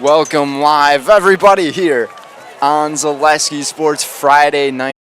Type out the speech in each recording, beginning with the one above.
Welcome live, everybody, here on Zaleski Sports Friday night.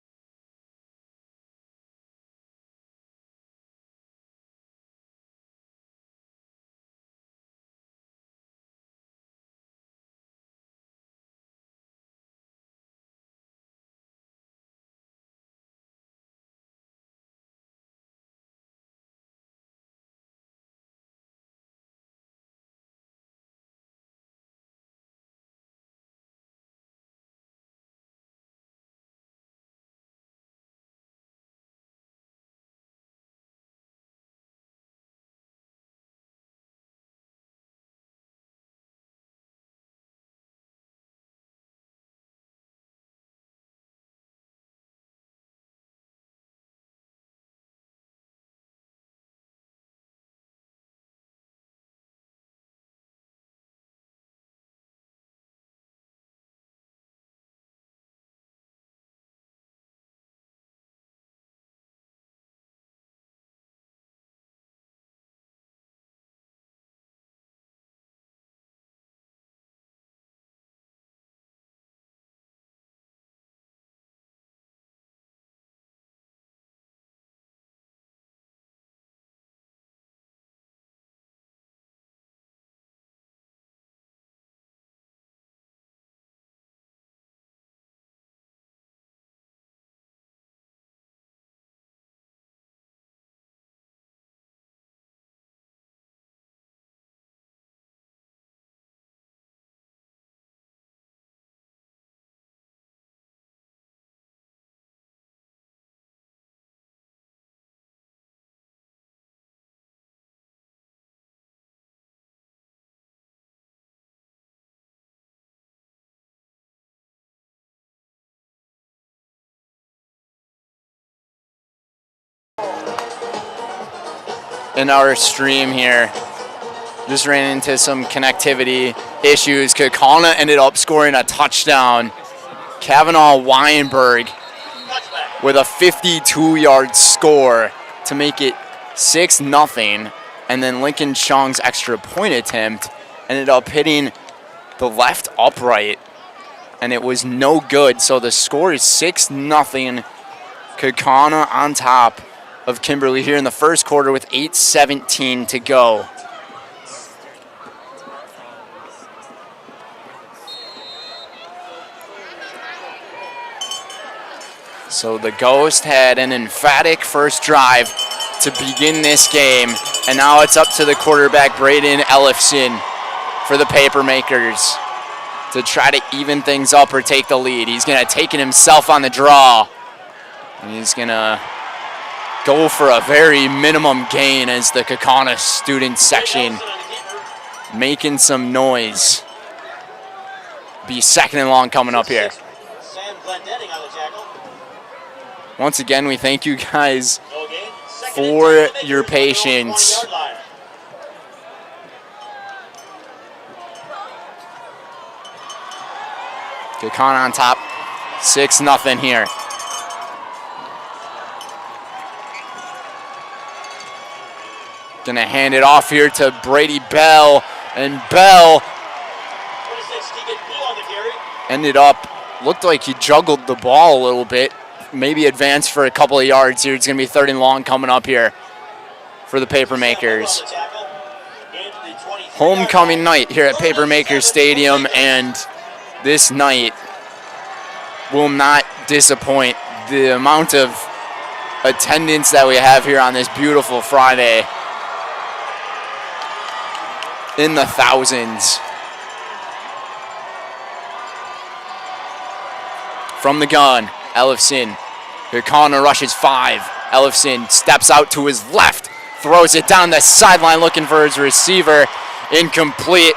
In our stream here, just ran into some connectivity issues. Kaukana ended up scoring a touchdown. Kavanaugh Weinberg with a 52-yard score to make it 6-0. And then Lincoln Chung's extra point attempt ended up hitting the left upright, and it was no good. So the score is 6-0. Kaukana on top of Kimberly here in the first quarter with 8:17 to go. So the Ghost had an emphatic first drive to begin this game, and now it's up to the quarterback, Braden Ellison, for the Papermakers to try to even things up or take the lead. He's going to take it himself on the draw, and he's going to go for a very minimum gain as the Kaukana student section making some noise. Be second and long coming up here. Once again, we thank you guys for your patience. Kaukana on top, 6-0 here. Gonna hand it off here to Brady Bell, and Bell ended up, looked like he juggled the ball a little bit, maybe advanced for a couple of yards here. It's gonna be third and long coming up here for the Papermakers. Homecoming night here at Papermakers Stadium, and this night will not disappoint. The amount of attendance that we have here on this beautiful Friday, in the thousands. From the gun, Ellison. Kaukana rushes 5. Ellison steps out to his left, throws it down the sideline looking for his receiver. Incomplete.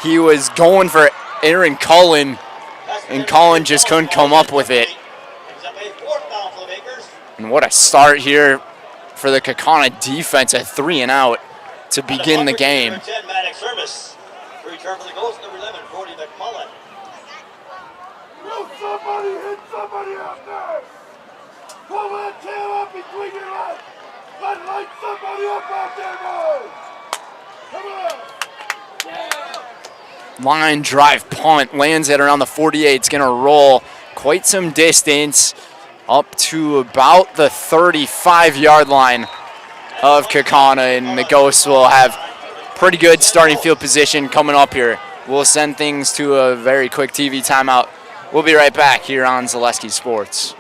He was going for Aaron Cullen, and Cullen just couldn't come up with it. And what a start here for the Kaukana defense, a 3 and out to begin the game. Somebody hit somebody out there! Pull that tail up between your legs! Let's light somebody up out there, boys! Come on! line drive punt, lands it around the 48. It's going to roll quite some distance up to about the 35-yard line of Kaukana, and the Ghosts will have pretty good starting field position coming up here. We'll send things to a very quick TV timeout. We'll be right back here on Zaleski Sports.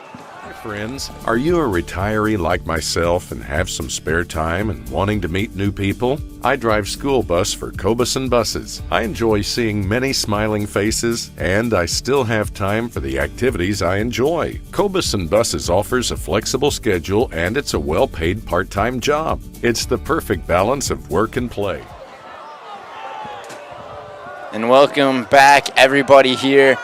Friends, are you a retiree like myself and have some spare time and wanting to meet new people? I drive school bus for Cobison Buses. I enjoy seeing many smiling faces, and I still have time for the activities I enjoy. Cobison Buses offers a flexible schedule, and it's a well-paid part-time job. It's the perfect balance of work and play. And welcome back, everybody, here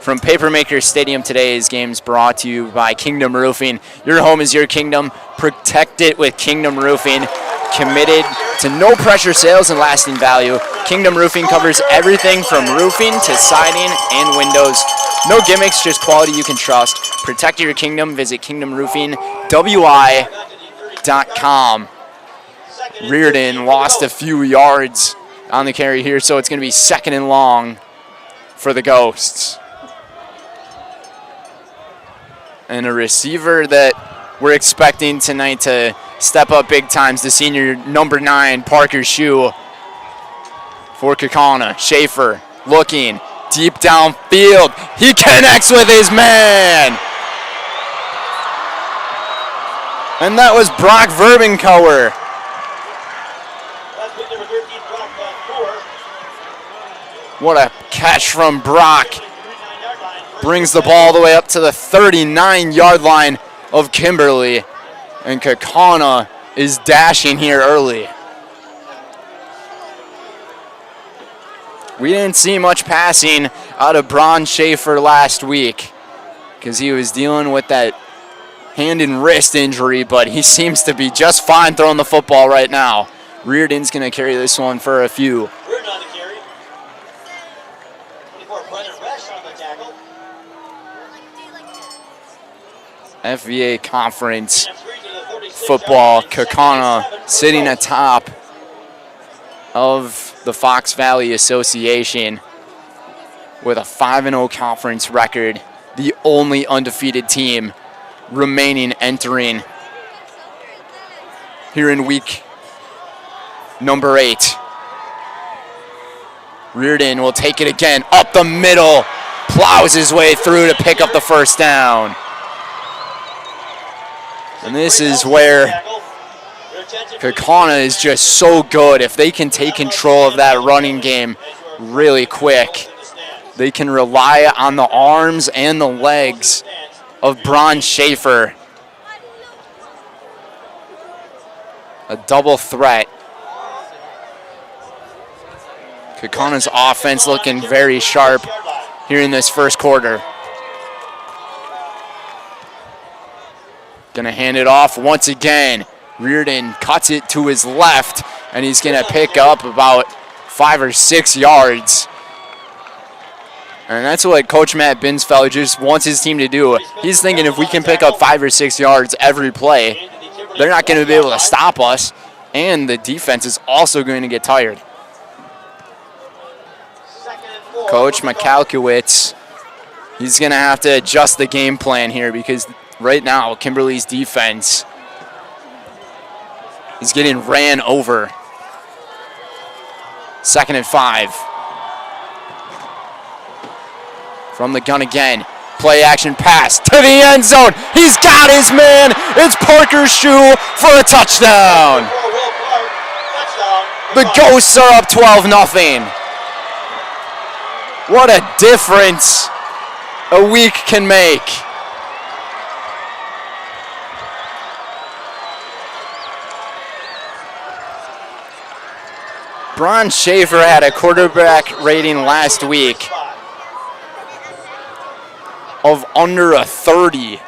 from Papermaker Stadium. Today's game is brought to you by Kingdom Roofing. Your home is your kingdom. Protect it with Kingdom Roofing. Committed to no pressure sales and lasting value. Kingdom Roofing covers everything from roofing to siding and windows. No gimmicks, just quality you can trust. Protect your kingdom. Visit kingdomroofingwi.com. Reardon lost a few yards on the carry here, so it's going to be 2nd and long for the Ghosts. And a receiver that we're expecting tonight to step up big times, the senior number 9, Parker Shue for Kaukana. Schaefer looking deep downfield. He connects with his man. And that was Brock Verbenkower. What a catch from Brock. Brings the ball all the way up to the 39-yard line of Kimberly. And Kaukana is dashing here early. We didn't see much passing out of Braun Schaefer last week because he was dealing with that hand and wrist injury, but he seems to be just fine throwing the football right now. Reardon's going to carry this one for a few. FVA Conference football, Kaukana sitting atop of the Fox Valley Association with a 5-0 conference record, the only undefeated team remaining entering here in week number 8. Reardon will take it again up the middle, plows his way through to pick up the first down. And this is where Kaukana is just so good. If they can take control of that running game really quick, they can rely on the arms and the legs of Braun Schaefer. A double threat. Kaukana's offense looking very sharp here in this first quarter. Gonna hand it off once again. Reardon cuts it to his left, and he's gonna pick up about 5 or 6 yards. And that's what Coach Matt Binsfeller just wants his team to do. He's thinking if we can pick up 5 or 6 yards every play, they're not gonna be able to stop us, and the defense is also going to get tired. Coach McAlkowitz, he's gonna have to adjust the game plan here because right now, Kimberly's defense is getting ran over. 2nd and 5. From the gun again. Play action pass to the end zone. He's got his man. It's Parker Shue for a touchdown. The Ghosts are up 12-0. What a difference a week can make. Braun Schaefer had a quarterback rating last week of under a 30.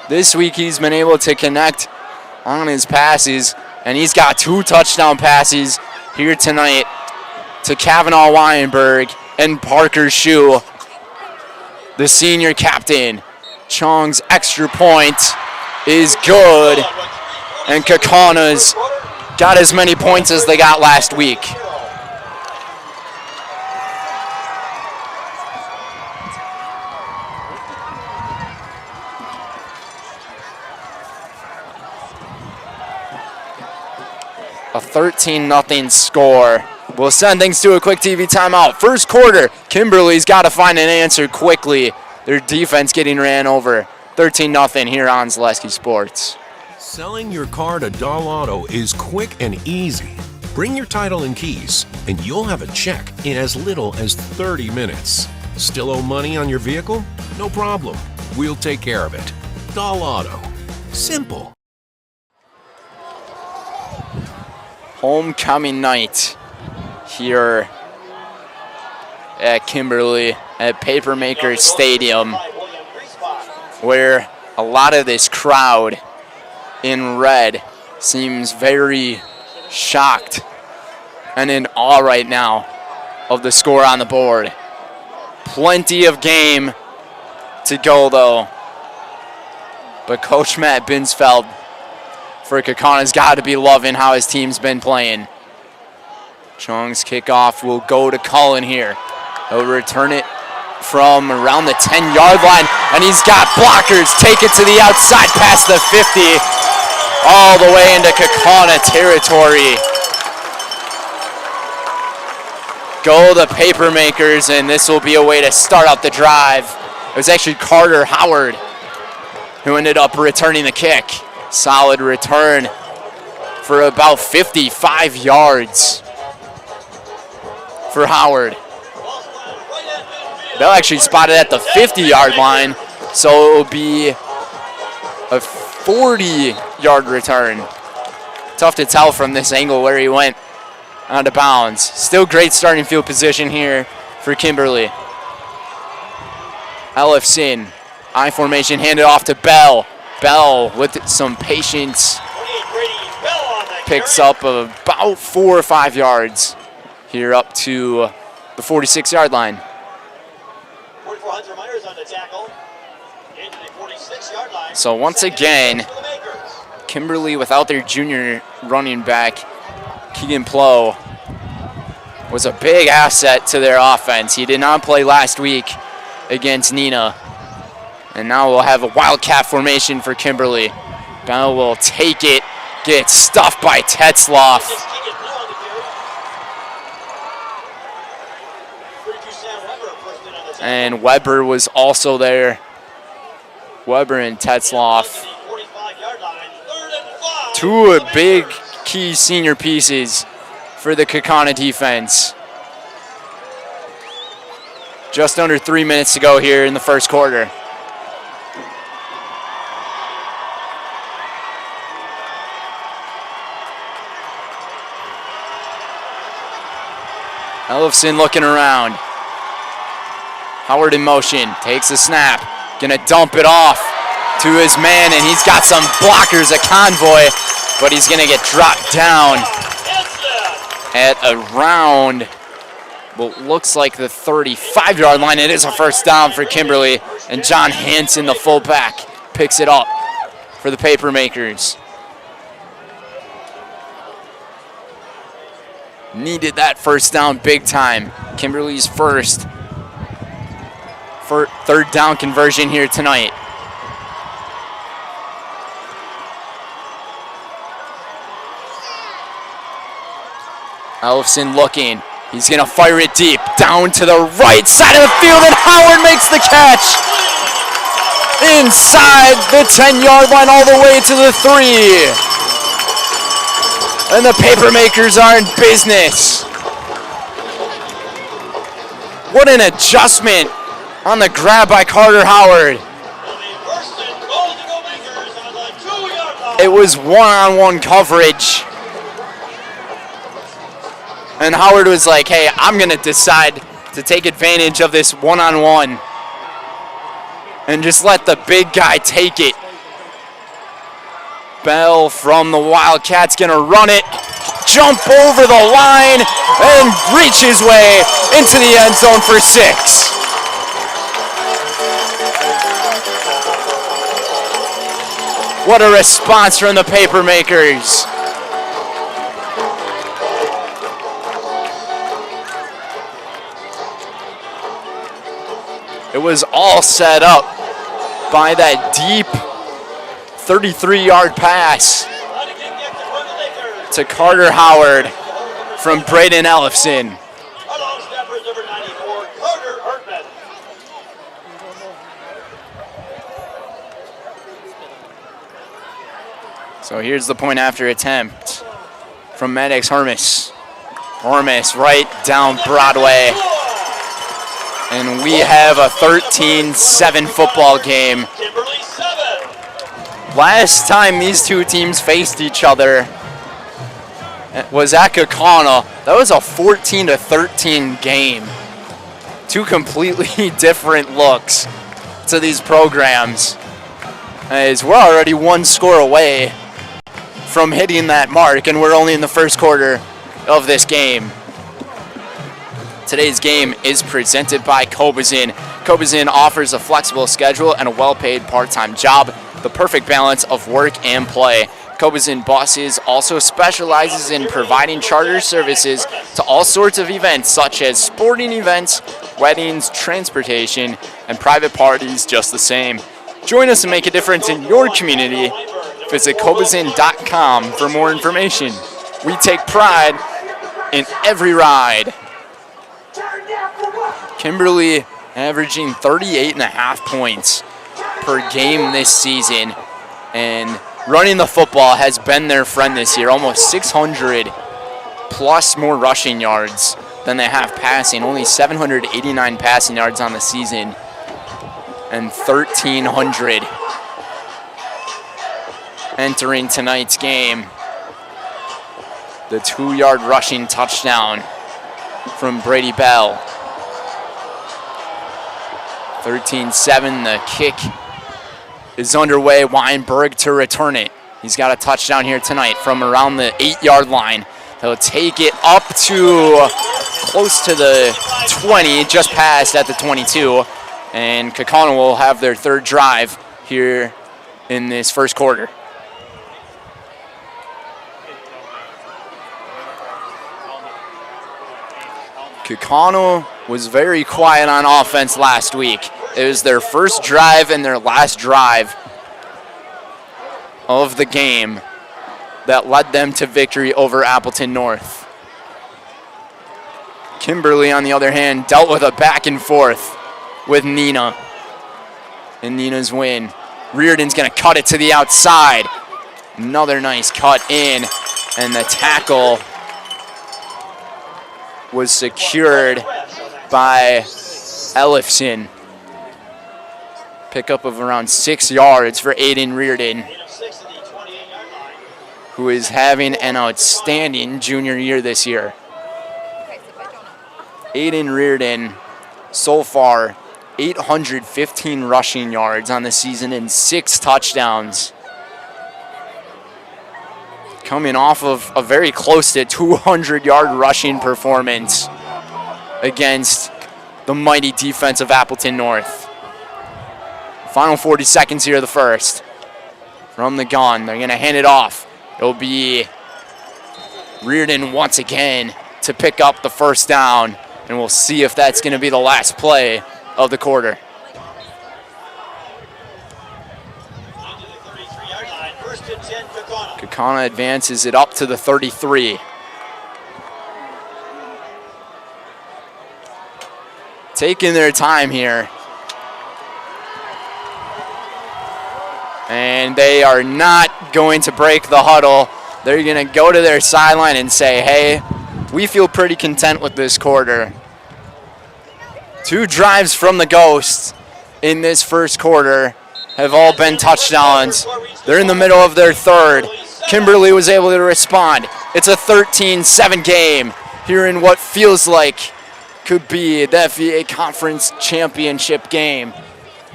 This week he's been able to connect on his passes, and he's got 2 touchdown passes here tonight to Kavanaugh Weinberg and Parker Shue. The senior captain. Chong's extra point is good, and Kaukana's got as many points as they got last week. A 13-0 score. We'll send things to a quick TV timeout. First quarter, Kimberly's got to find an answer quickly. Their defense getting ran over. 13-0 here on Zaleski Sports. Selling your car to Doll Auto is quick and easy. Bring your title and keys, and you'll have a check in as little as 30 minutes. Still owe money on your vehicle? No problem. We'll take care of it. Doll Auto. Simple. Homecoming night here at Kimberly at Papermaker Stadium, where a lot of this crowd in red seems very shocked and in awe right now of the score on the board. Plenty of game to go though, but Coach Matt Binsfeld for Kaukana's got to be loving how his team's been playing. Chung's kickoff will go to Cullen here. He'll return it from around the 10-yard line, and he's got blockers. Take it to the outside past the 50, all the way into Kaukana territory. Go the Papermakers, and this will be a way to start out the drive. It was actually Carter Howard who ended up returning the kick. Solid return for about 55 yards for Howard. They'll actually spot it at the 50-yard line, so it will be a 40-yard return. Tough to tell from this angle where he went out of bounds. Still great starting field position here for Kimberly. Ellison, I formation, handed off to Bell. Bell with some patience picks up about 4 or 5 yards here up to the 46-yard line. So once again, Kimberly without their junior running back, Keegan Plow, was a big asset to their offense. He did not play last week against Nina. And now we'll have a wildcat formation for Kimberly. Bell will take it, get stuffed by Tetzloff. And Weber was also there. Weber and Tetzloff. Two big key senior pieces for the Kaukana defense. Just under 3 minutes to go here in the first quarter. Ellison looking around. Howard in motion, takes a snap, gonna dump it off to his man, and he's got some blockers, a convoy, but he's gonna get dropped down at around what looks like the 35-yard line. It is a first down for Kimberly, and John Hansen, the fullback, picks it up for the Papermakers. Needed that first down big time. Kimberly's first for third down conversion here tonight. Ellison looking. He's going to fire it deep down to the right side of the field, and Howard makes the catch. Inside the 10-yard line all the way to the 3. And the Papermakers are in business. What an adjustment on the grab by Carter Howard. It was one-on-one coverage. And Howard was like, hey, I'm going to decide to take advantage of this one-on-one and just let the big guy take it. Bell from the Wildcats going to run it, jump over the line, and reach his way into the end zone for 6. What a response from the Papermakers. It was all set up by that deep 33-yard pass to Carter Howard from Braden Ellison. Along snappers number 94, Carter Hartman. So here's the point after attempt from Maddox Hermes. Hermes right down Broadway. And we have a 13-7 football game. Kimberly 7. Last time these two teams faced each other was at Kaukauna. That was a 14-13 game. Two completely different looks to these programs, as we're already one score away from hitting that mark, and we're only in the first quarter of this game. Today's game is presented by Cobazin. Cobazin offers a flexible schedule and a well-paid part-time job, the perfect balance of work and play. Cobazin Buses also specializes in providing charter services to all sorts of events, such as sporting events, weddings, transportation, and private parties just the same. Join us and make a difference in your community. Visit Cobazin.com for more information. We take pride in every ride. Kimberly averaging 38.5 points per game this season, and running the football has been their friend this year. Almost 600 plus more rushing yards than they have passing. Only 789 passing yards on the season and 1,300 entering tonight's game. The 2-yard rushing touchdown from Brady Bell. 13-7, the kick is underway. Weinberg to return it. He's got a touchdown here tonight from around the 8-yard line. He'll take it up to close to the 20, just past at the 22. And Kaukana will have their third drive here in this first quarter. Kaukana was very quiet on offense last week. It was their first drive and their last drive of the game that led them to victory over Appleton North. Kimberly, on the other hand, dealt with a back and forth with Nina in Nina's win. Reardon's going to cut it to the outside. Another nice cut in, and the tackle was secured by Ellison. Pickup of around 6 yards for Aiden Reardon, who is having an outstanding junior year this year. Aiden Reardon, so far, 815 rushing yards on the season and 6 touchdowns. Coming off of a very close to 200-yard rushing performance against the mighty defense of Appleton North. Final 40 seconds here of the first. From the gun, they're going to hand it off. It'll be Reardon once again to pick up the first down, and we'll see if that's going to be the last play of the quarter. Kaukana advances it up to the 33. Taking their time here. And they are not going to break the huddle. They're going to go to their sideline and say, hey, we feel pretty content with this quarter. 2 drives from the Ghosts in this first quarter have all been touchdowns. They're in the middle of their third. Kimberly was able to respond. It's a 13-7 game here in what feels like could be the FVA Conference Championship game.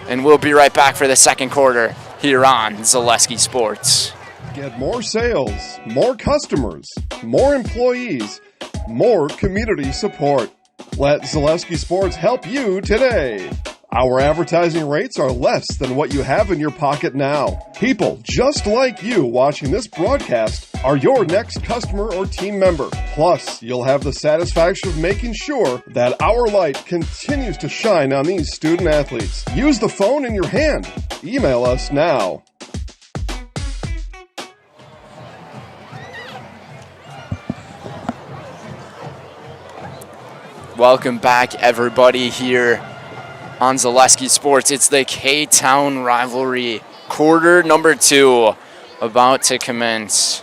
And we'll be right back for the second quarter here on Zaleski Sports. Get more sales, more customers, more employees, more community support. Let Zaleski Sports help you today. Our advertising rates are less than what you have in your pocket now. People just like you watching this broadcast are your next customer or team member. Plus, you'll have the satisfaction of making sure that our light continues to shine on these student athletes. Use the phone in your hand. Email us now. Welcome back, everybody, here on Zaleski Sports. It's the K-Town rivalry, quarter number 2, about to commence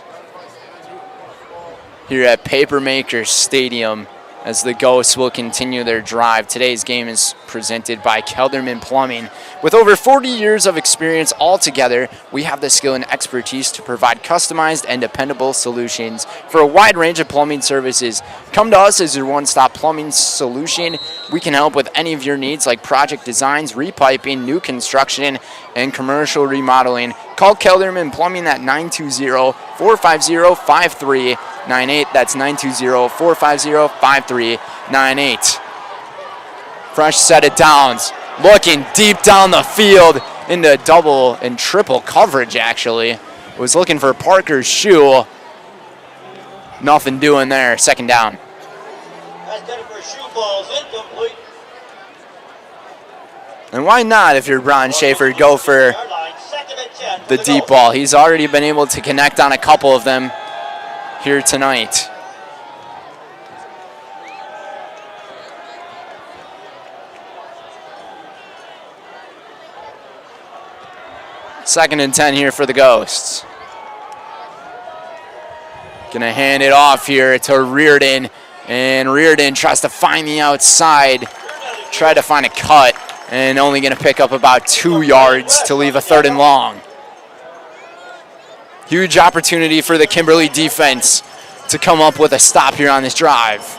here at Papermaker Stadium as the Ghosts will continue their drive. Today's game is presented by Kelderman Plumbing. With over 40 years of experience altogether, we have the skill and expertise to provide customized and dependable solutions for a wide range of plumbing services. Come to us as your one-stop plumbing solution. We can help with any of your needs like project designs, repiping, new construction, and commercial remodeling. Call Kelderman Plumbing at 920-450-5398. That's 920-450-5398. Fresh set of downs. Looking deep down the field into double and triple coverage, actually. Was looking for Parker's shoe. Nothing doing there. Second down. That's good for shoe balls. Incomplete. And why not, if you're Ron Schaefer, go for the deep ball? He's already been able to connect on a couple of them here tonight. Second and 10 here for the Ghosts. Gonna hand it off here to Reardon, and Reardon tries to find the outside, try to find a cut, and only gonna pick up about 2 yards to leave a 3rd and long. Huge opportunity for the Kimberly defense to come up with a stop here on this drive.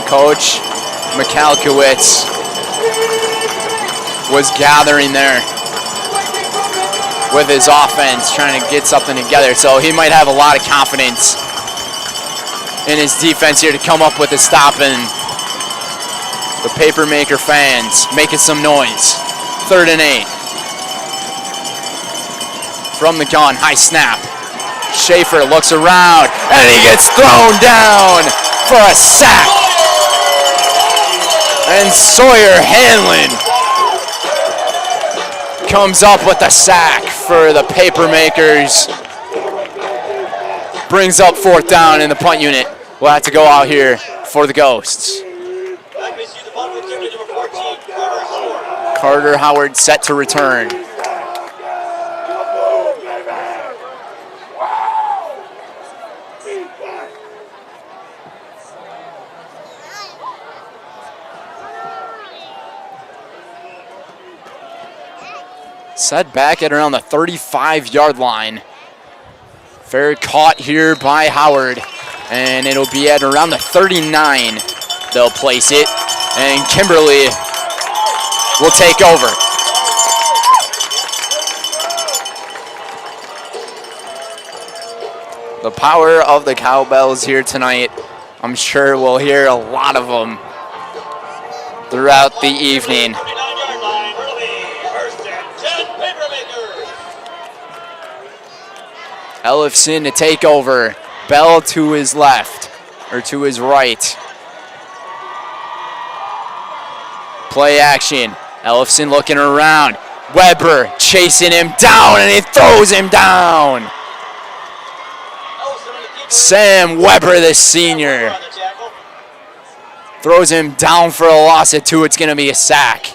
Coach Michalkiewicz was gathering there with his offense, trying to get something together. So he might have a lot of confidence in his defense here to come up with a stop, and the Papermaker fans making some noise. 3rd and 8. From the gun, high snap. Schaefer looks around, and he gets thrown down for a sack. And Sawyer Hanlon comes up with the sack for the Papermakers. Brings up 4th down in the punt unit. We'll have to go out here for the Ghosts. Carter Howard set to return. Set back at around the 35-yard line. Fair caught here by Howard, and it'll be at around the 39. They'll place it, and Kimberly will take over. The power of the cowbells here tonight. I'm sure we'll hear a lot of them throughout the evening. Ellison to take over. Bell to his left, or to his right. Play action. Ellison looking around. Weber chasing him down, and he throws him down. Sam Weber, the senior, throws him down for a loss of 2. It's going to be a sack.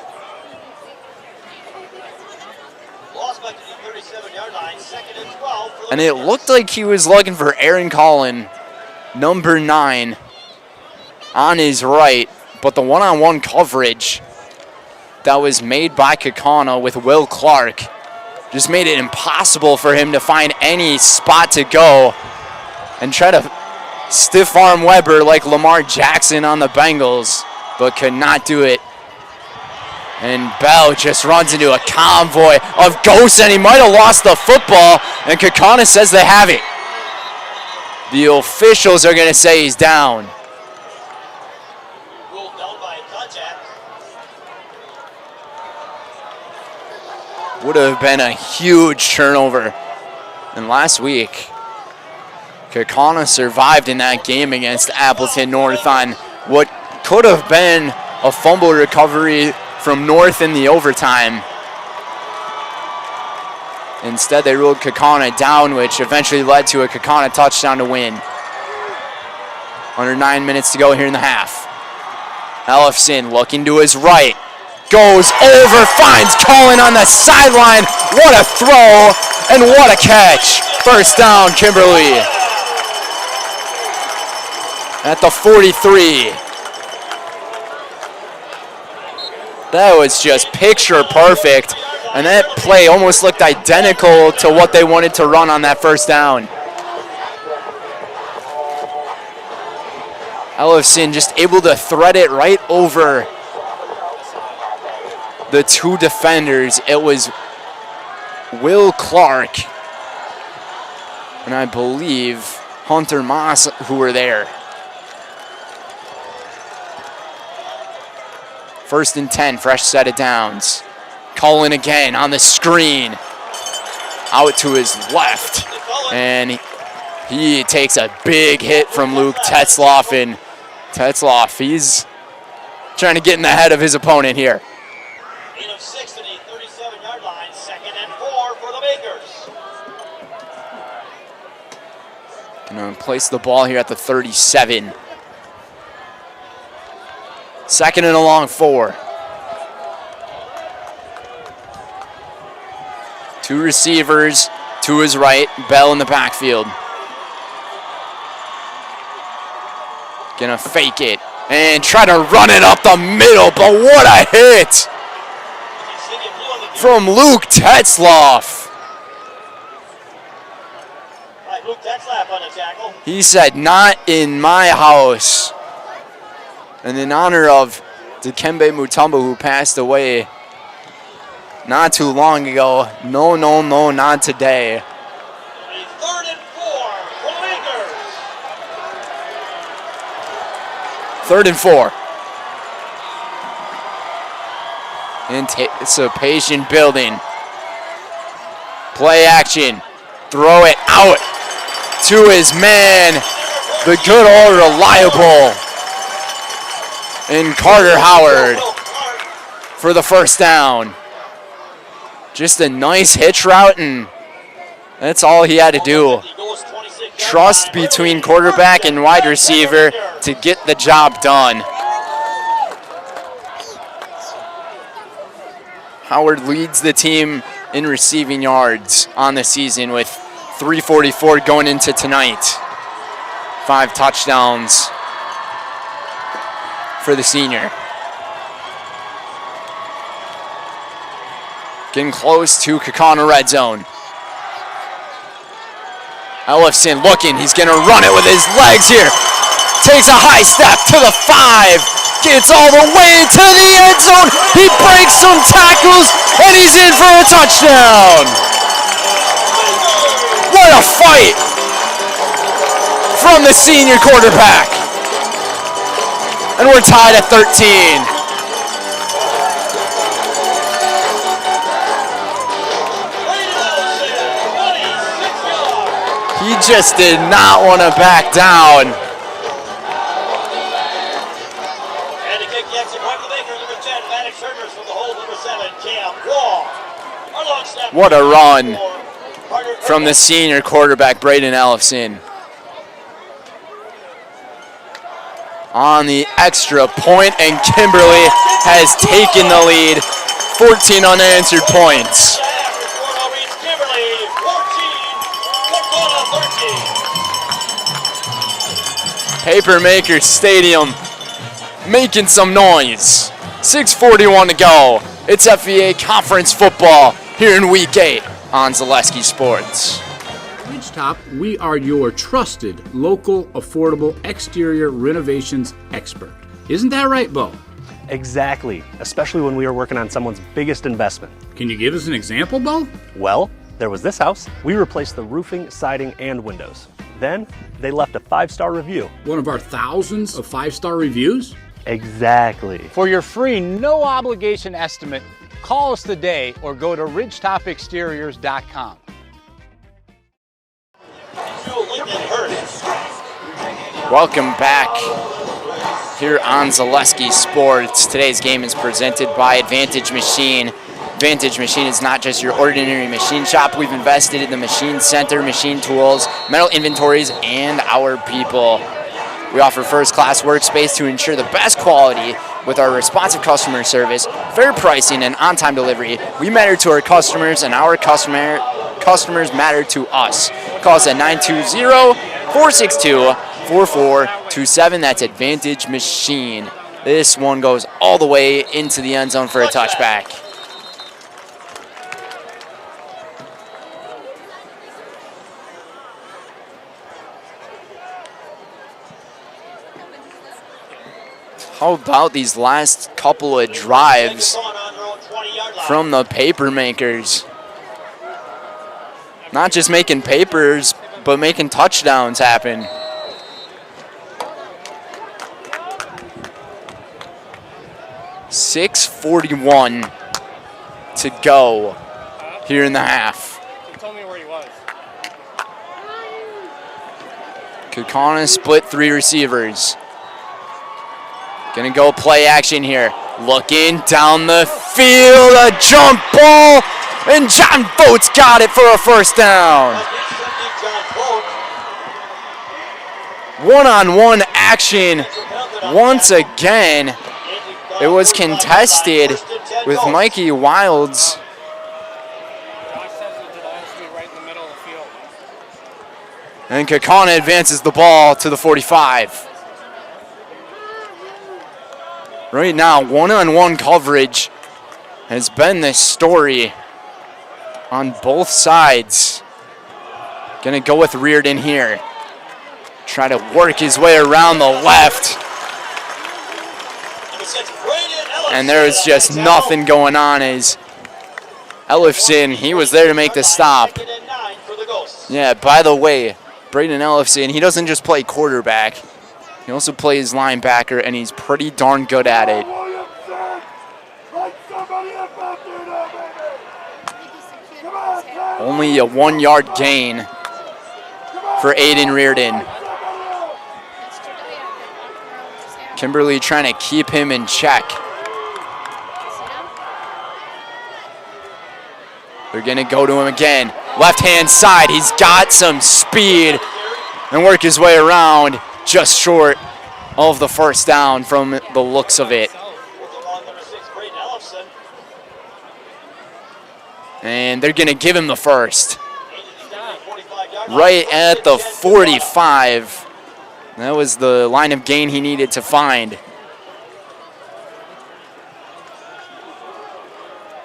And it looked like he was looking for Aaron Collin, number 9, on his right. But the one-on-one coverage that was made by Kaukana with Will Clark just made it impossible for him to find any spot to go and try to stiff arm Weber like Lamar Jackson on the Bengals, but could not do it. And Bell just runs into a convoy of Ghosts, and he might have lost the football, and Kaukana says they have it. The officials are going to say he's down. Ruled down by a touchdown. Would have been a huge turnover. And last week, Kaukana survived in that game against Appleton North on what could have been a fumble recovery from North in the overtime. Instead, they ruled Kaukana down, which eventually led to a Kaukana touchdown to win. Under 9 minutes to go here in the half. Ellison looking to his right. Goes over, finds Cullen on the sideline. What a throw and what a catch. First down, Kimberly. At the 43. That was just picture perfect. And that play almost looked identical to what they wanted to run on that first down. Ellison just able to thread it right over the two defenders. It was Will Clark and I believe Hunter Moss who were there. First and 10, fresh set of downs. Cullen again on the screen. Out to his left. And he takes a big hit from Luke Tetzloff. And Tetzloff, he's trying to get in the head of his opponent here. Gain of 6 to the 37-yard line. 2nd and 4 for the Bakers. Gonna place the ball here at the 37. 2nd and a long 4. Two receivers to his right, Bell in the backfield. Gonna fake it and try to run it up the middle, but what a hit from Luke Tetzloff. Right, Luke Tetzloff on the tackle. He said, "Not in my house." And in honor of Dikembe Mutombo, who passed away not too long ago, no, not today. A 3rd and 4 for the Bakers. 3rd and 4. Anticipation building. Play action. Throw it out to his man, the good old reliable. And Carter Howard for the first down. Just a nice hitch route, and that's all he had to do. Trust between quarterback and wide receiver to get the job done. Howard leads the team in receiving yards on the season with 344 going into tonight. 5 touchdowns for the senior. Getting close to Kaukana red zone. Ellison looking, he's gonna run it with his legs here. Takes a high step to the 5. Gets all the way to the end zone. He breaks some tackles and he's in for a touchdown. What a fight from the senior quarterback. And we're tied at 13. He just did not want to back down. And to kick the extra point for the Bakers, number 10, Maddox Herders from the hole, number 7, Cam Wall. Our long snap. What a run from the senior quarterback, Braden Ellison. On the extra point, and Kimberly has taken the lead. 14 unanswered points. Kimberly, 14, Kaukana 13. Papermaker Stadium making some noise. 6:41 to go. It's FVA Conference football here in Week 8 on Zaleski Sports. Ridgetop, we are your trusted, local, affordable exterior renovations expert. Isn't that right, Bo? Exactly, especially when we are working on someone's biggest investment. Can you give us an example, Bo? Well, there was this house. We replaced the roofing, siding, and windows. Then they left a 5-star review. One of our thousands of 5-star reviews? Exactly. For your free, no obligation estimate, call us today or go to ridgetopexteriors.com. Welcome back here on Zaleski Sports. Today's game is presented by Advantage Machine. Advantage Machine is not just your ordinary machine shop. We've invested in the machine center, machine tools, metal inventories, and our people. We offer first-class workspace to ensure the best quality with our responsive customer service, fair pricing, and on-time delivery. We matter to our customers, and our customers matter to us. Call us at 920-462-4427. That's Advantage Machine. This one goes all the way into the end zone for a touchback. How about these last couple of drives from the paper makers? Not just making papers, but making touchdowns happen. .6:41 to go here in the half. He told me where he was. Kaukana split 3 receivers. Gonna go play action here. Looking down the field, a jump ball, and John Boat's got it for a first down. One-on-one action once again. It was contested with Mikey Wilds. And Kaukana advances the ball to the 45. Right now, one-on-one coverage has been the story on both sides. Gonna go with Reardon here. Try to work his way around the left. And there is just nothing going on as Ellison, he was there to make the stop. Yeah, by the way, Braden Ellison, he doesn't just play quarterback. He also plays linebacker, and he's pretty darn good at it. Only a 1-yard gain for Aiden Reardon. Kimberly trying to keep him in check. They're going to go to him again. Left-hand side, he's got some speed and work his way around. Just short of the first down from the looks of it. And they're going to give him the first. Right at the 45. That was the line of gain he needed to find.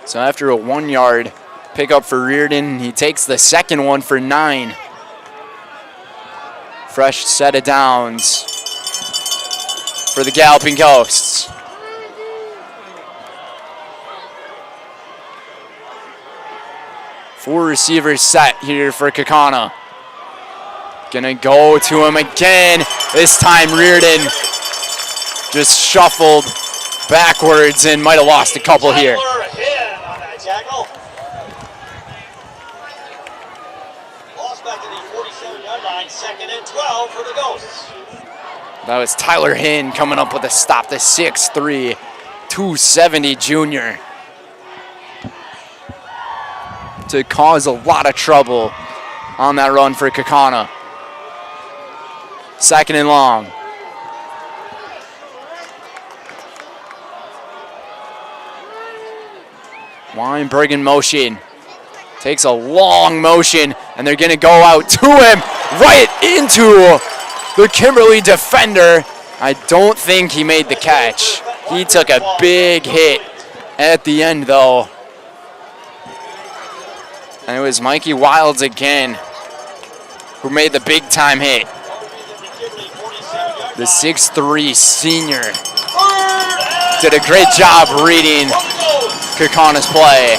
So after a 1-yard pickup for Reardon, he takes the second one for 9. Fresh set of downs for the Galloping Ghosts. Four receivers set here for Kaukana. Gonna go to him again. This time Reardon just shuffled backwards and might have lost a couple here. Second and 12 for the Ghosts. That was Tyler Hinn coming up with a stop, the 6'3", 270 junior. To cause a lot of trouble on that run for Kaukana. Second and long. Weinberg in motion. Takes a long motion, and they're going to go out to him, right into the Kimberly defender. I don't think he made the catch. He took a big hit at the end, though. And it was Mikey Wilds again who made the big-time hit. The 6'3" senior did a great job reading Kaukana's play.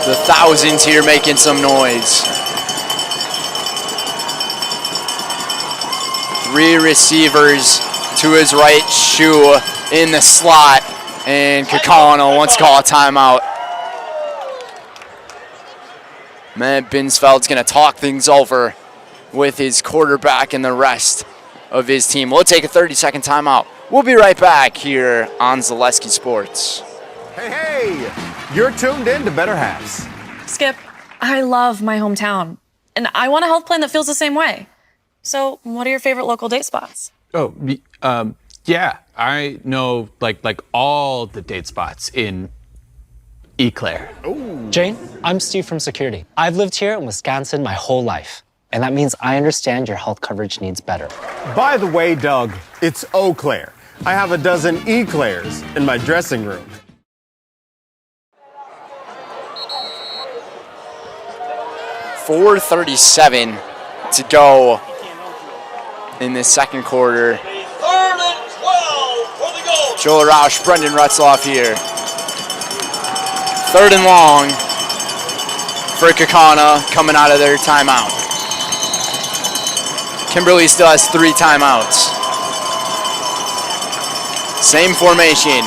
The thousands here making some noise. 3 receivers to his right shoe in the slot, and Kaukana wants to call a timeout. Matt Binsfeld's going to talk things over with his quarterback and the rest of his team. We'll take a 30-second timeout. We'll be right back here on Zaleski Sports. Hey, you're tuned in to Better Halves. Skip, I love my hometown, and I want a health plan that feels the same way. So, what are your favorite local date spots? Oh, yeah, I know like all the date spots in Eau Claire. Ooh. Jane, I'm Steve from security. I've lived here in Wisconsin my whole life, and that means I understand your health coverage needs better. By the way, Doug, it's Eau Claire. I have a dozen Eclairs in my dressing room. .437 to go in the second quarter. 3rd and 12 for the goal. Joel Roush, Brendan Retzloff here. 3rd and long for Kaukana coming out of their timeout. Kimberly still has 3 timeouts. Same formation.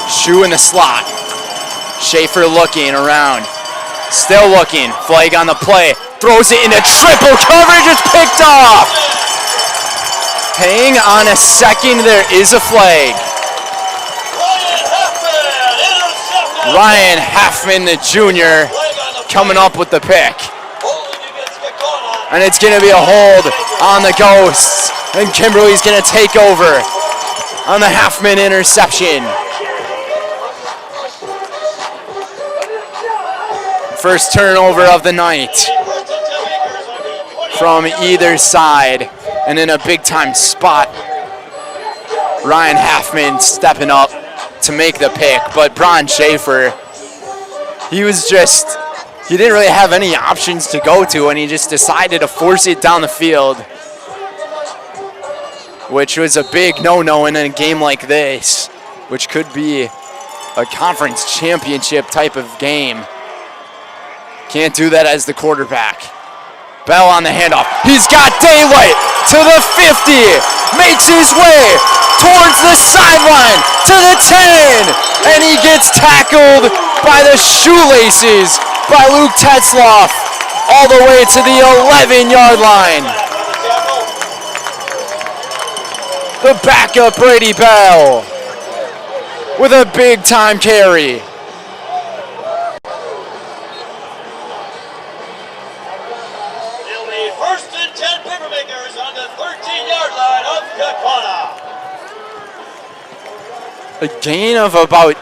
Shoe in the slot. Schaefer looking around. Still looking. Flag on the play. Throws it into triple coverage. It's picked off. Hang on a second. There is a flag. Ryan Halfman, the junior, coming up with the pick. And it's going to be a hold on the Ghosts. And Kimberly's going to take over on the Halfman interception. First turnover of the night from either side. And in a big-time spot, Ryan Halfman stepping up to make the pick. But Bron Schaefer, he didn't really have any options to go to, and he just decided to force it down the field, which was a big no-no in a game like this, which could be a conference championship type of game. Can't do that as the quarterback. Bell on the handoff. He's got daylight to the 50. Makes his way towards the sideline to the 10. And he gets tackled by the shoelaces by Luke Tetzloff all the way to the 11-yard line. The backup Brady Bell with a big-time carry. A gain of about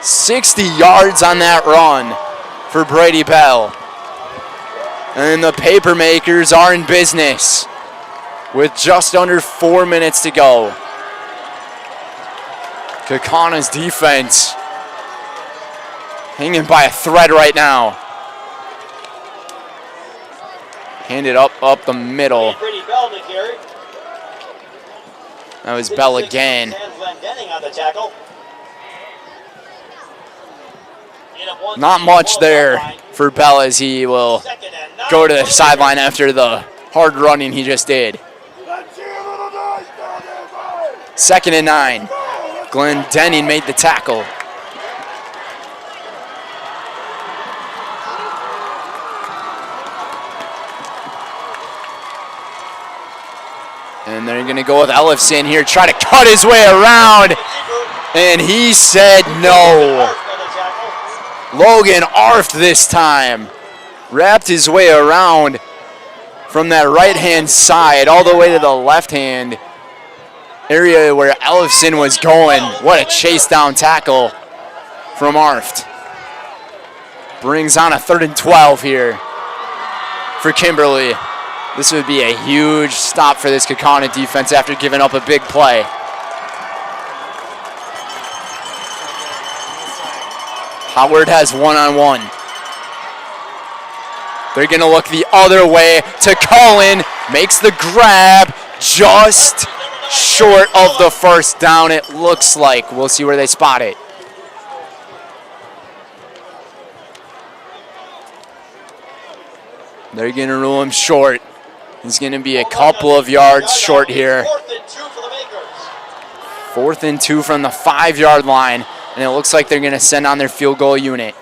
60 yards on that run for Brady Bell. And the Papermakers are in business with just under 4 minutes to go. Kaukana's defense hanging by a thread right now. Handed up the middle. That was Bell again. Not much there for Bell as he will go to the sideline after the hard running he just did. 2nd and 9. Glenn Denning made the tackle. And they're going to go with Ellison here, try to cut his way around. And he said no. Logan Arft this time. Wrapped his way around from that right-hand side all the way to the left-hand area where Ellison was going. What a chase down tackle from Arft. Brings on a 3rd and 12 here for Kimberly. This would be a huge stop for this Kaukauna defense after giving up a big play. Howard has one-on-one. They're going to look the other way to Cullen. Makes the grab just short of the first down, it looks like. We'll see where they spot it. They're going to rule him short. He's going to be a couple of yards short here. 4th and 2 from the 5-yard line. And it looks like they're going to send on their field goal unit.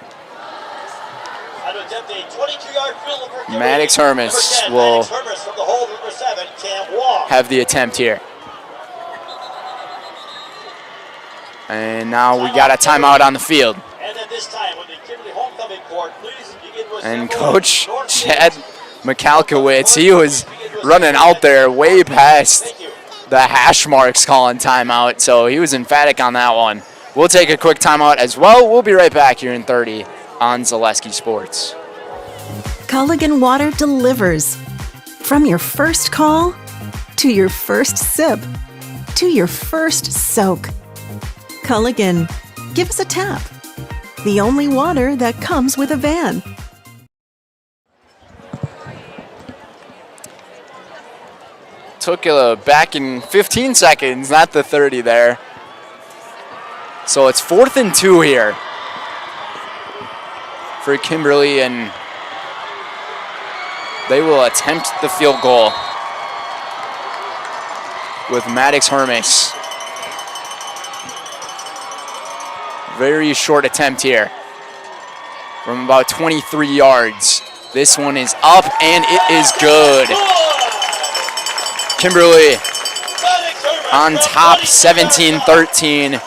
22-yard field for Kimberly. Maddox Hermes will Maddox Hermes from the hold, number 7, Cam Wong. have the attempt here. And now we got a timeout on the field. And at this time, with the Kimberly homecoming court, please begin to assemble. And Coach Chad Michalkiewicz, he was running out there way past the hash marks calling timeout, so he was emphatic on that one. We'll take a quick timeout as well. We'll be right back here in 30 on Zaleski Sports. Culligan Water delivers. From your first call, to your first sip, to your first soak. Culligan, give us a tap. The only water that comes with a van. Took back in 15 seconds, not the 30 there. So it's 4th and 2 here for Kimberly, and they will attempt the field goal with Maddox Hermes. Very short attempt here from about 23 yards. This one is up, and it is good. Kimberly on top, 17-13.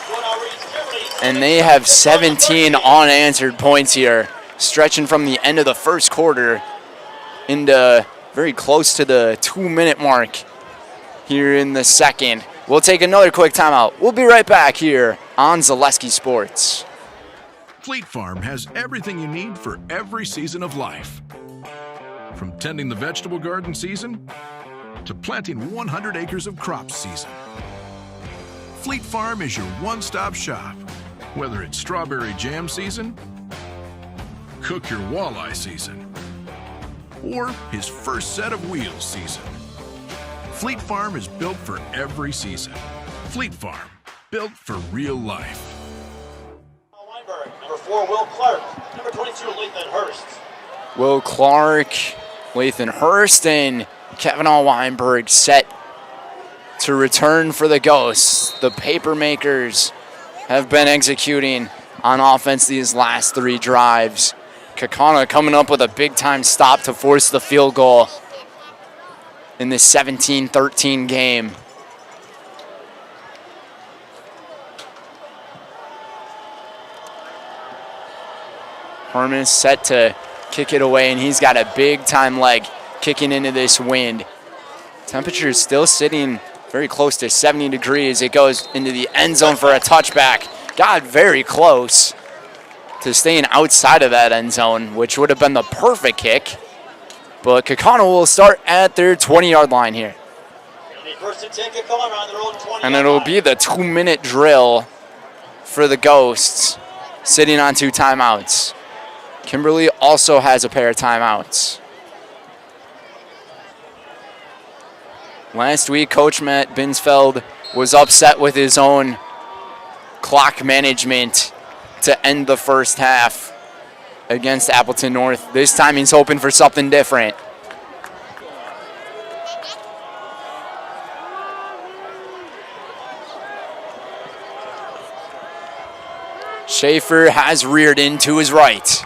And they have 17 unanswered points here, stretching from the end of the first quarter into very close to the 2-minute mark here in the second. We'll take another quick timeout. We'll be right back here on Zaleski Sports. Fleet Farm has everything you need for every season of life. From tending the vegetable garden season to planting 100 acres of crops season. Fleet Farm is your one-stop shop. Whether it's strawberry jam season, cook your walleye season, or his first set of wheels season. Fleet Farm is built for every season. Fleet Farm, built for real life. Weinberg, number 4, Will Clark. Number 22, Lathan Hurst. Will Clark, Lathan Hurst, and Kavanaugh Weinberg set to return for the Ghosts. The Papermakers have been executing on offense these last 3 drives. Kaukana coming up with a big-time stop to force the field goal in this 17-13 game. Herman set to kick it away, and he's got a big-time leg kicking into this wind. Temperature is still sitting very close to 70 degrees. It goes into the end zone for a touchback. Got very close to staying outside of that end zone, which would have been the perfect kick. But Kaukana will start at their 20-yard line here. And it'll be the 2-minute drill for the Ghosts, sitting on 2 timeouts. Kimberly also has a pair of timeouts. Last week, Coach Matt Binsfeld was upset with his own clock management to end the first half against Appleton North. This time he's hoping for something different. Schaefer has reared in to his right.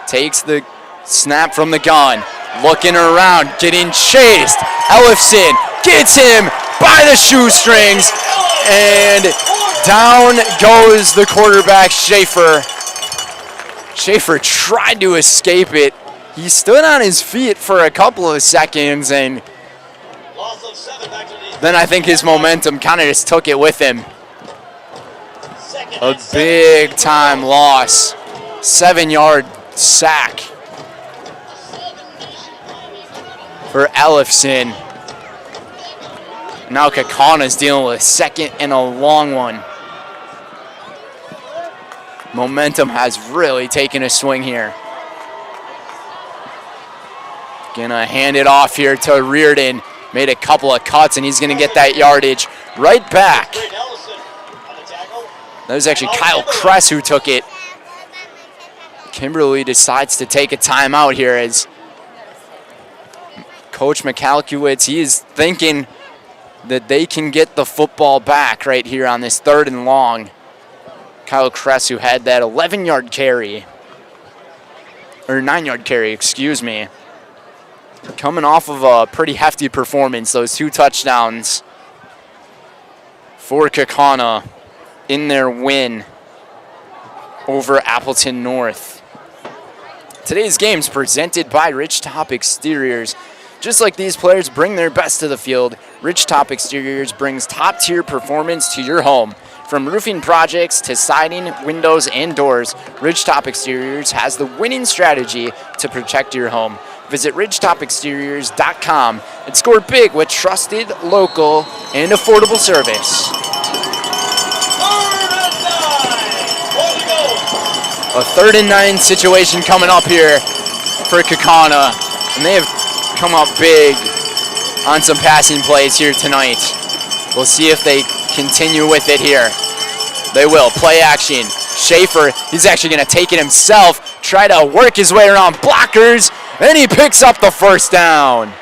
Takes the snap from the gun. Looking around, getting chased. Ellison gets him by the shoestrings, and down goes the quarterback, Schaefer. Schaefer tried to escape it. He stood on his feet for a couple of seconds, and then I think his momentum kind of just took it with him. A big-time loss. 7-yard sack for Ellison. Now Kaukana's dealing with a second and a long one. Momentum has really taken a swing here. Gonna hand it off here to Reardon. Made a couple of cuts, and he's gonna get that yardage right back. That was actually Kyle Kress who took it. Kimberly decides to take a timeout here as Coach Michalkiewicz, he is thinking that they can get the football back right here on this 3rd and long. Kyle Kress, who had that 11-yard carry, or 9-yard carry, excuse me. Coming off of a pretty hefty performance, those 2 touchdowns for Kaukauna in their win over Appleton North. Today's game is presented by Ridgetop Exteriors. Just like these players bring their best to the field, Ridgetop Exteriors brings top-tier performance to your home. From roofing projects to siding, windows, and doors, Ridgetop Exteriors has the winning strategy to protect your home. Visit ridgetopexteriors.com and score big with trusted, local, and affordable service. A 3rd and 9 situation coming up here for Kaukana, and they have come up big on some passing plays here tonight. We'll see if they continue with it here. They will. Play action. Schaefer, he's actually going to take it himself, try to work his way around blockers, and he picks up the first down.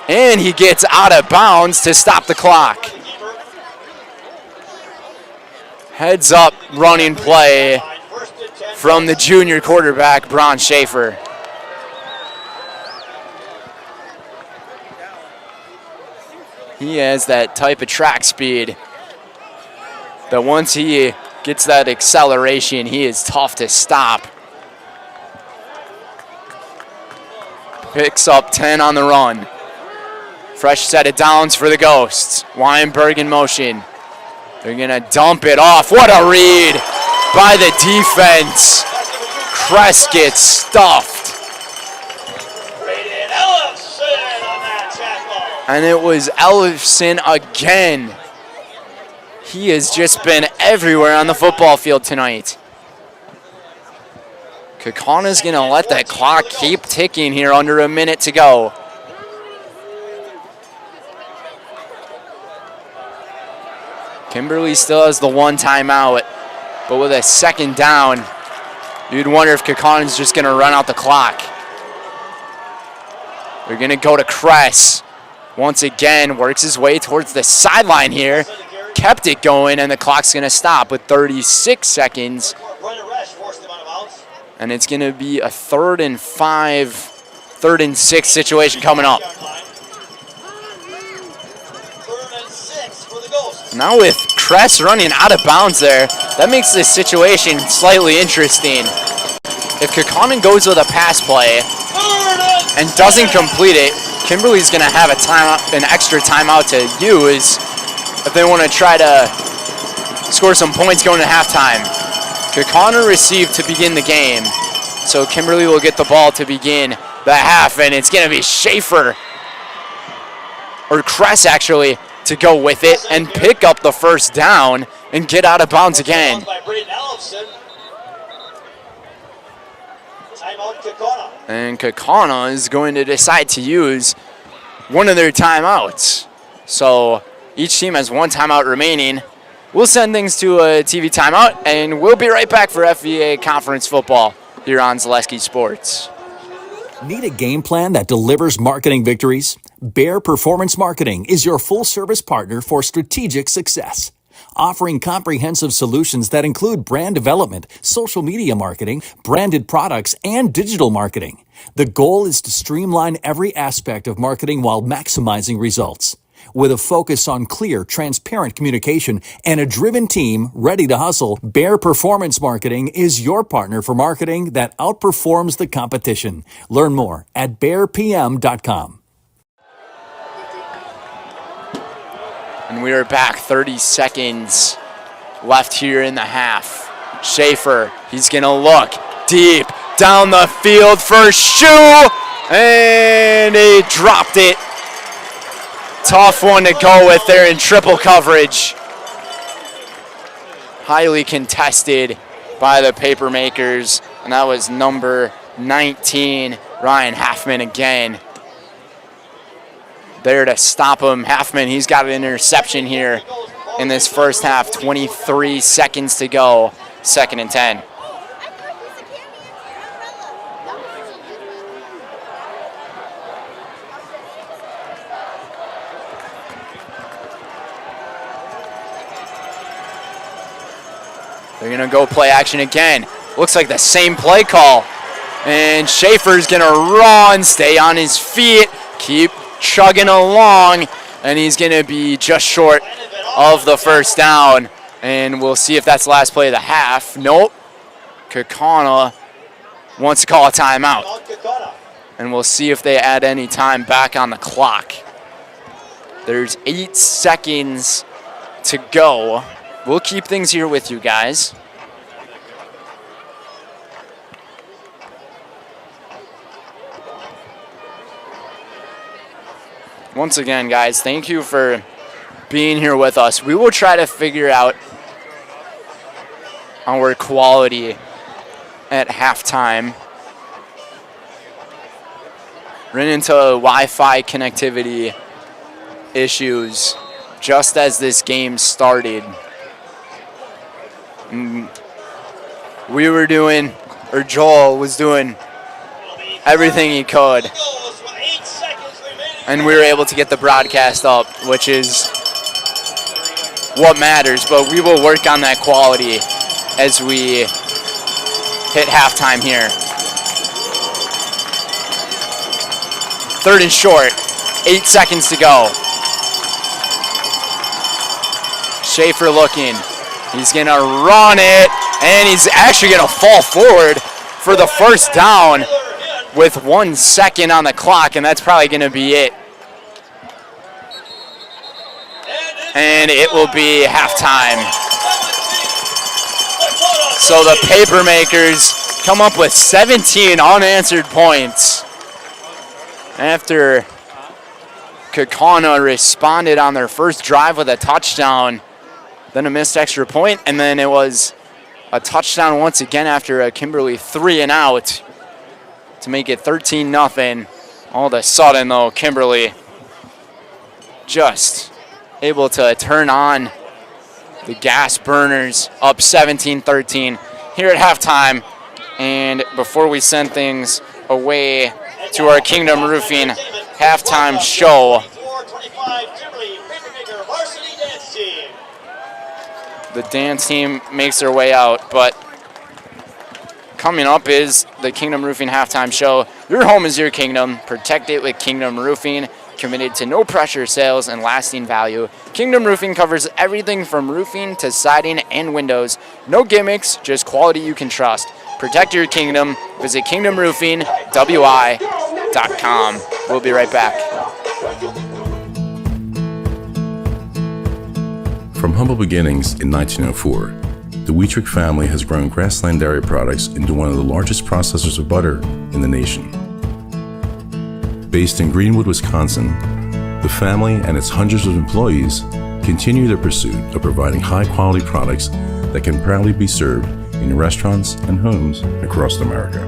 And he gets out of bounds to stop the clock. Heads up running play from the junior quarterback, Bron Schaefer. He has that type of track speed that once he gets that acceleration, he is tough to stop. Picks up 10 on the run. Fresh set of downs for the Ghosts. Weinberg in motion. They're going to dump it off. What a read by the defense. Crest gets stuffed. And it was Ellison again. He has just been everywhere on the football field tonight. Kaukana's going to let that clock keep ticking here, under a minute to go. Kimberly still has the 1 timeout, but with a 2nd down, you'd wonder if Kaukana's just going to run out the clock. They're going to go to Kress. Once again, works his way towards the sideline here. Kept it going, and the clock's going to stop with 36 seconds. And it's going to be a 3rd and 5, 3rd and 6 situation coming up. Now with Kress running out of bounds there, that makes this situation slightly interesting. If Kaukana goes with a pass play and doesn't complete it, Kimberly's going to have an extra timeout to use if they want to try to score some points going to halftime. Kaukana received to begin the game, so Kimberly will get the ball to begin the half, and it's going to be Schaefer, or Kress actually, to go with it and pick up the first down and get out of bounds again. And Kaukana is going to decide to use one of their timeouts. So each team has 1 timeout remaining. We'll send things to a TV timeout, and we'll be right back for FVA Conference Football here on Zaleski Sports. Need a game plan that delivers marketing victories? Bear Performance Marketing is your full-service partner for strategic success. Offering comprehensive solutions that include brand development, social media marketing, branded products, and digital marketing. The goal is to streamline every aspect of marketing while maximizing results. With a focus on clear, transparent communication and a driven team ready to hustle, Bear Performance Marketing is your partner for marketing that outperforms the competition. Learn more at bearpm.com. And we are back, 30 seconds left here in the half. Schaefer, he's going to look deep down the field for Shoe, and he dropped it. Tough one to go with there in triple coverage. Highly contested by the Papermakers, and that was number 19, Ryan Halfman again. There to stop him. Halfman, he's got an interception here in this first half. 23 seconds to go, 2nd and 10. They're going to go play action again. Looks like the same play call. And Schaefer's going to run, stay on his feet, keep chugging along, and he's going to be just short of the first down. And we'll see if that's the last play of the half. Nope. Kaukana wants to call a timeout. And we'll see if they add any time back on the clock. There's 8 seconds to go. We'll keep things here with you guys. Once again, guys, thank you for being here with us. We will try to figure out our quality at halftime. Ran into Wi-Fi connectivity issues just as this game started. And Joel was doing everything he could. And we were able to get the broadcast up, which is what matters. But we will work on that quality as we hit halftime here. 3rd and short, 8 seconds to go. Schaefer looking. He's going to run it, and he's actually going to fall forward for the first down with 1 second on the clock, and that's probably going to be it. And it will be halftime. So the Papermakers come up with 17 unanswered points after Kaukana responded on their first drive with a touchdown, then a missed extra point, and then it was a touchdown once again after a Kimberly 3 and out to make it 13-0. All of a sudden, though, Kimberly just able to turn on the gas burners, up 17-13 here at halftime. And before we send things away to our Kingdom Roofing halftime show, the dance team makes their way out, but coming up is the Kingdom Roofing halftime show. Your home is your kingdom. Protect it with Kingdom Roofing. Committed to no pressure sales and lasting value. Kingdom Roofing covers everything from roofing to siding and windows. No gimmicks, just quality you can trust. Protect your kingdom. Visit kingdomroofingwi.com. We'll be right back. From humble beginnings in 1904, the Wheatrick family has grown Grassland Dairy Products into one of the largest processors of butter in the nation. Based in Greenwood, Wisconsin, the family and its hundreds of employees continue their pursuit of providing high-quality products that can proudly be served in restaurants and homes across America.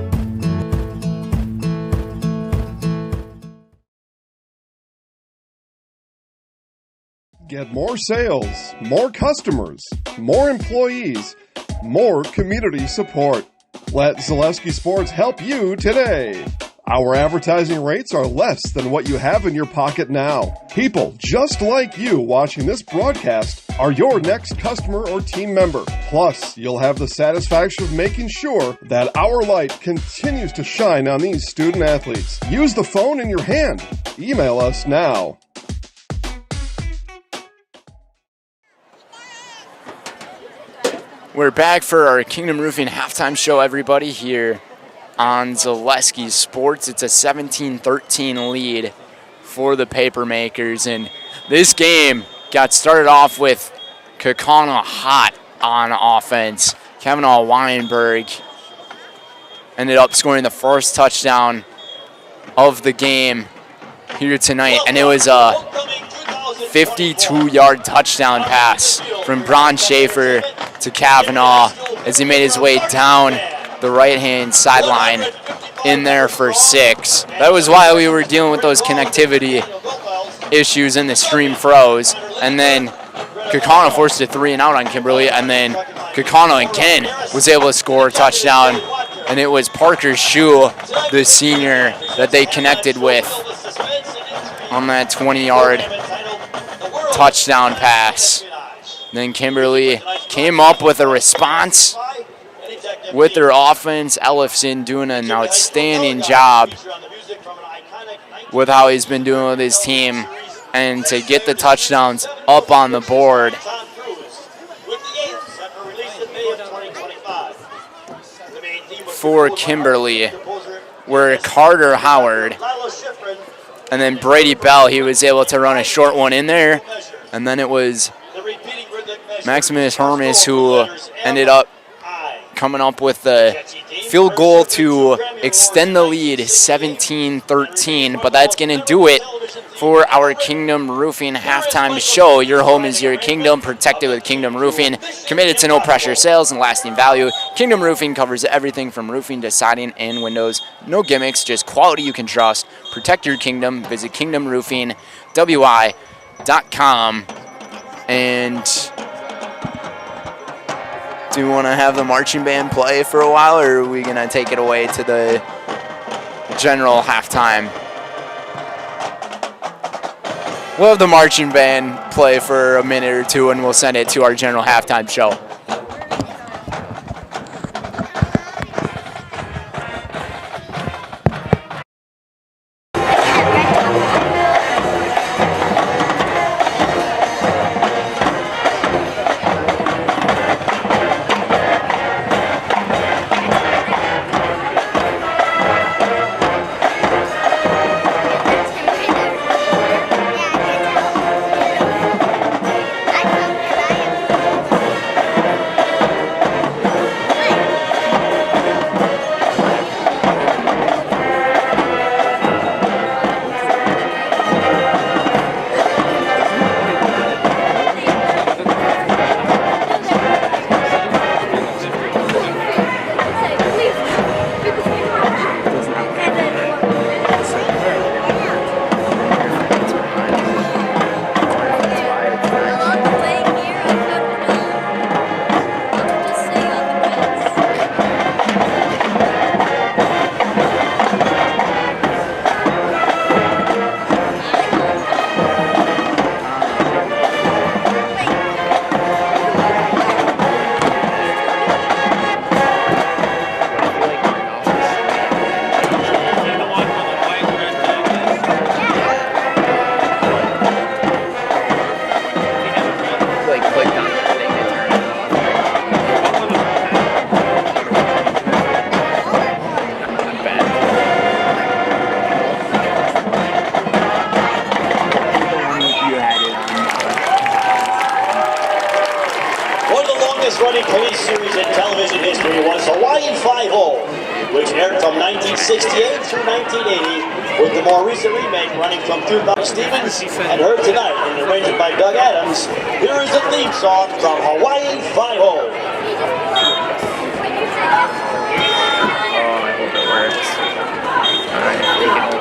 Get more sales, more customers, more employees, more community support. Let Zaleski Sports help you today. Our advertising rates are less than what you have in your pocket now. People just like you watching this broadcast are your next customer or team member. Plus, you'll have the satisfaction of making sure that our light continues to shine on these student athletes. Use the phone in your hand. Email us now. We're back for our Kingdom Roofing halftime show, everybody, here on Zaleski Sports. It's a 17-13 lead for the Papermakers, and this game got started off with Kaukana hot on offense. Kavanaugh Weinberg ended up scoring the first touchdown of the game here tonight, and it was a 52-yard touchdown pass from Bron Schaefer to Kavanaugh as he made his way down the right-hand sideline in there for 6. That was why we were dealing with those connectivity issues and the stream froze. And then Kaukana forced a 3 and out on Kimberly, and then Kaukana again was able to score a touchdown. And it was Parker Shue, the senior, that they connected with on that 20-yard touchdown pass. Then Kimberly came up with a response with their offense. Ellison doing an outstanding job with how he's been doing with his team, and to get the touchdowns up on the board for Kimberly were Carter Howard. And then Brady Bell, he was able to run a short one in there. And then it was Maximus Hermes who ended up coming up with the field goal to extend the lead 17-13. But that's going to do it for our Kingdom Roofing halftime show. Your home is your kingdom, protected with Kingdom Roofing. Committed to no pressure sales and lasting value. Kingdom Roofing covers everything from roofing to siding and windows. No gimmicks, just quality you can trust. Protect your kingdom. Visit kingdomroofingwi.com. And do you want to have the marching band play for a while, or are we going to take it away to the general halftime? We'll have the marching band play for a minute or two, and we'll send it to our general halftime show. longest-running police series in television history was Hawaiian Five-0, which aired from 1968 through 1980, with the more recent remake running from 2000. Stevens and heard tonight and arranged by Doug Adams. Here is the theme song from Hawaiian Five-0. Oh, I hope it works. All right, take it home.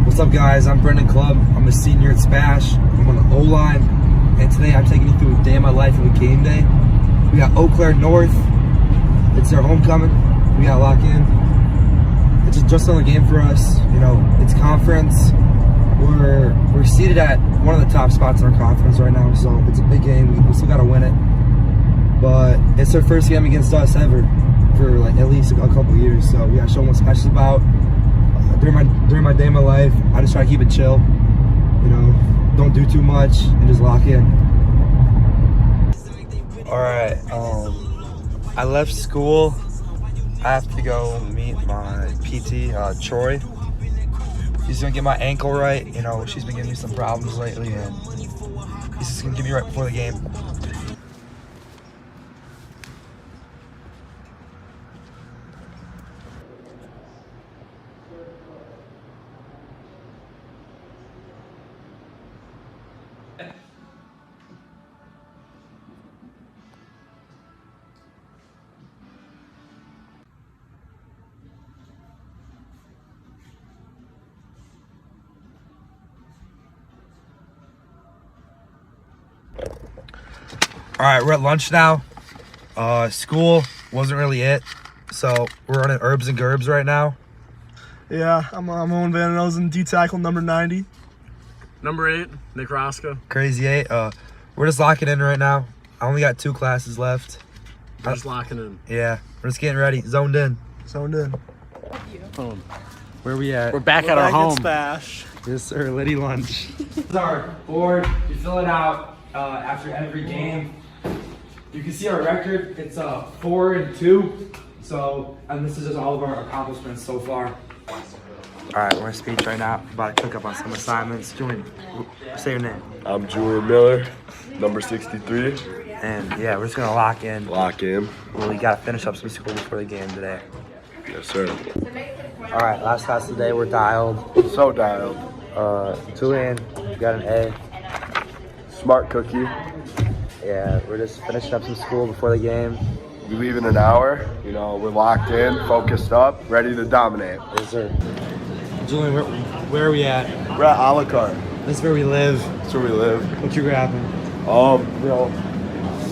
What's up, guys? I'm Brendan Clubb. I'm a senior at Spash. I'm on the O-line, and today I'm taking you through a day of my life of a game day. We got Eau Claire North. It's their homecoming. We got to lock in. It's just another game for us. You know, it's conference. We're seated at one of the top spots in our conference right now, so it's a big game. We still got to win it. But it's their first game against us ever for like at least a couple years, so we got to show them what special about. During my day of my life, I just try to keep it chill, you know, don't do too much and just lock in. All right. I left school. I have to go meet my PT, Troy. He's gonna get my ankle right. You know, she's been giving me some problems lately, and he's just gonna give me right before the game. All right, we're at lunch now. School wasn't really it, so we're running herbs and gerbs right now. Yeah, I'm Owen Van Elzen, D tackle number 90. Number 8, Nick Roscoe. Crazy 8. We're just locking in right now. I only got 2 classes left. We're just locking in. Yeah, we're just getting ready. Zoned in. Zoned in. Where we at? We're back at our home. Spash. Yes, sir. Liddy lunch. This is our board. You fill it out after every game. You can see our record. It's 4-2. So, and this is just all of our accomplishments so far. All right, we're in speech right now. About to cook up on some assignments. Julian, say your name. I'm Julian Miller, number 63. And yeah, we're just gonna lock in. Lock in. Well, we gotta finish up some school before the game today. Yes, sir. All right, last class of the day, we're dialed. So dialed. Julian, you got an A. Smart cookie. Yeah, we're just finishing up some school before the game. We leave in an hour. You know, we're locked in, focused up, ready to dominate. Yes, sir. Julian, where are we at? We're at a la carte. This is where we live. That's where we live. What you grabbing? You know,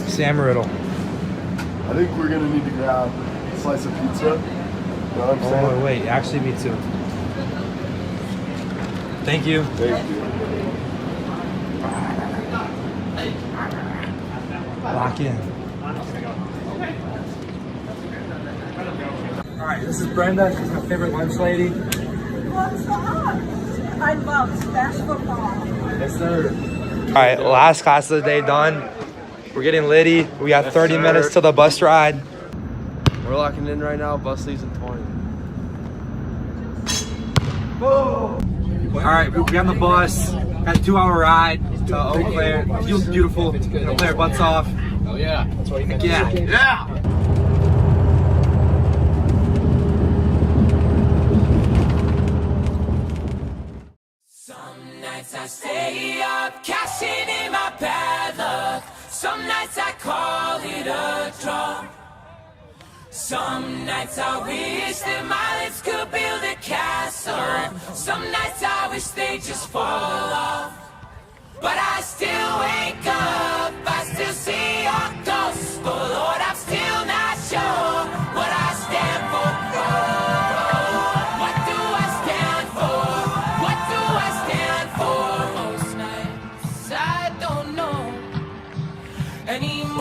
Sam Riddle. I think we're gonna need to grab a slice of pizza. You know what I'm saying? Oh, wait, actually me too. Thank you. Thank you. Lock in. All right, this is Brenda. She's my favorite lunch lady. What's up? I love Smash football. Yes, sir. All right, last class of the day done. We're getting litty. We got 30 minutes till the bus ride. We're locking in right now. Bus leaves in 20. Whoa! All right, we're on the bus. Got a 2-hour ride to Eau Claire. Feels beautiful. Eau Claire butts off. Oh yeah. That's what you meant. Yeah. Yeah. Some nights I stay up, cashing in my bad luck. Some nights I call it a draw. Some nights I wish that my lips could build a castle. Some nights I wish they just fall off. But I still wake up, I still see your ghost. Oh Lord, I'm still not sure what I stand for. What do I stand for? What do I stand for? Most nights I don't know anymore.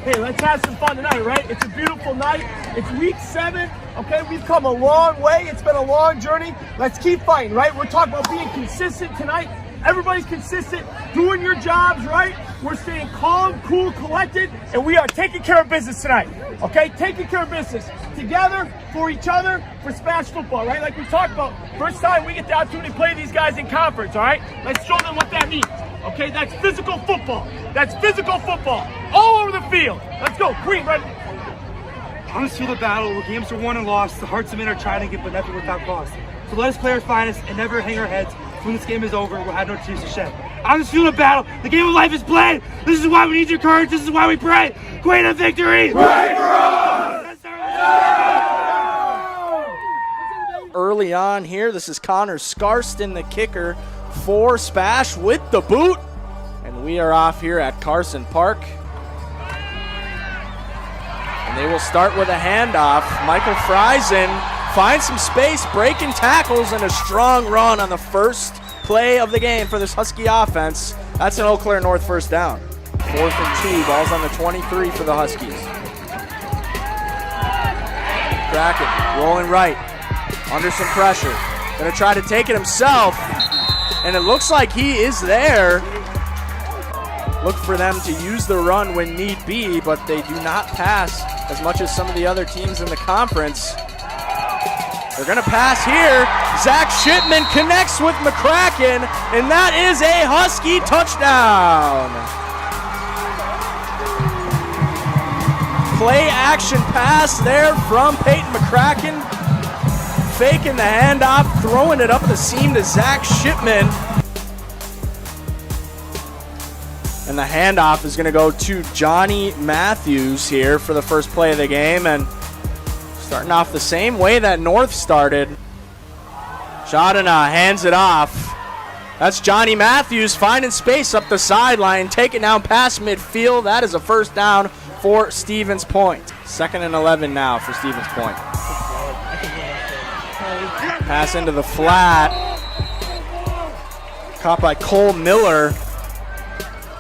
Hey, let's have some fun tonight, right? It's a beautiful night. It's week 7, okay? We've come a long way. It's been a long journey. Let's keep fighting, right? We're talking about being consistent tonight. Everybody's consistent, doing your jobs, right? We're staying calm, cool, collected, and we are taking care of business tonight, okay? Taking care of business together, for each other, for Smash football, right? Like we talked about, first time we get the opportunity to play these guys in conference, all right? Let's show them what that means, okay? That's physical football. That's physical football all over the field. Let's go, Green, ready? On this field of battle, where games are won and lost, the hearts of men are trying to get, but nothing without cost. So let us play our finest and never hang our heads. When this game is over, we'll have no tears to shed. On this field of battle, the game of life is played. This is why we need your courage. This is why we pray. Queen of victory. Pray for us! early on here. This is Connor Scarston, the kicker for Spash with the boot. And we are off here at Carson Park. And they will start with a handoff. Michael Friesen finds some space, breaking tackles, and a strong run on the first play of the game for this Husky offense. That's an Eau Claire North first down. 4th and 2, ball's on the 23 for the Huskies. Kraken rolling right, under some pressure. Gonna try to take it himself, and it looks like he is there. Look for them to use the run when need be, but they do not pass as much as some of the other teams in the conference. They're gonna pass here. Zach Shipman connects with McCracken, and that is a Husky touchdown. Play action pass there from Peyton McCracken. Faking the handoff, throwing it up the seam to Zach Shipman. And the handoff is going to go to Johnny Matthews here for the first play of the game. And starting off the same way that North started. Shadana hands it off. That's Johnny Matthews finding space up the sideline, taking down past midfield. That is a first down for Stevens Point. 2nd and 11 now for Stevens Point. Pass into the flat. Caught by Cole Miller.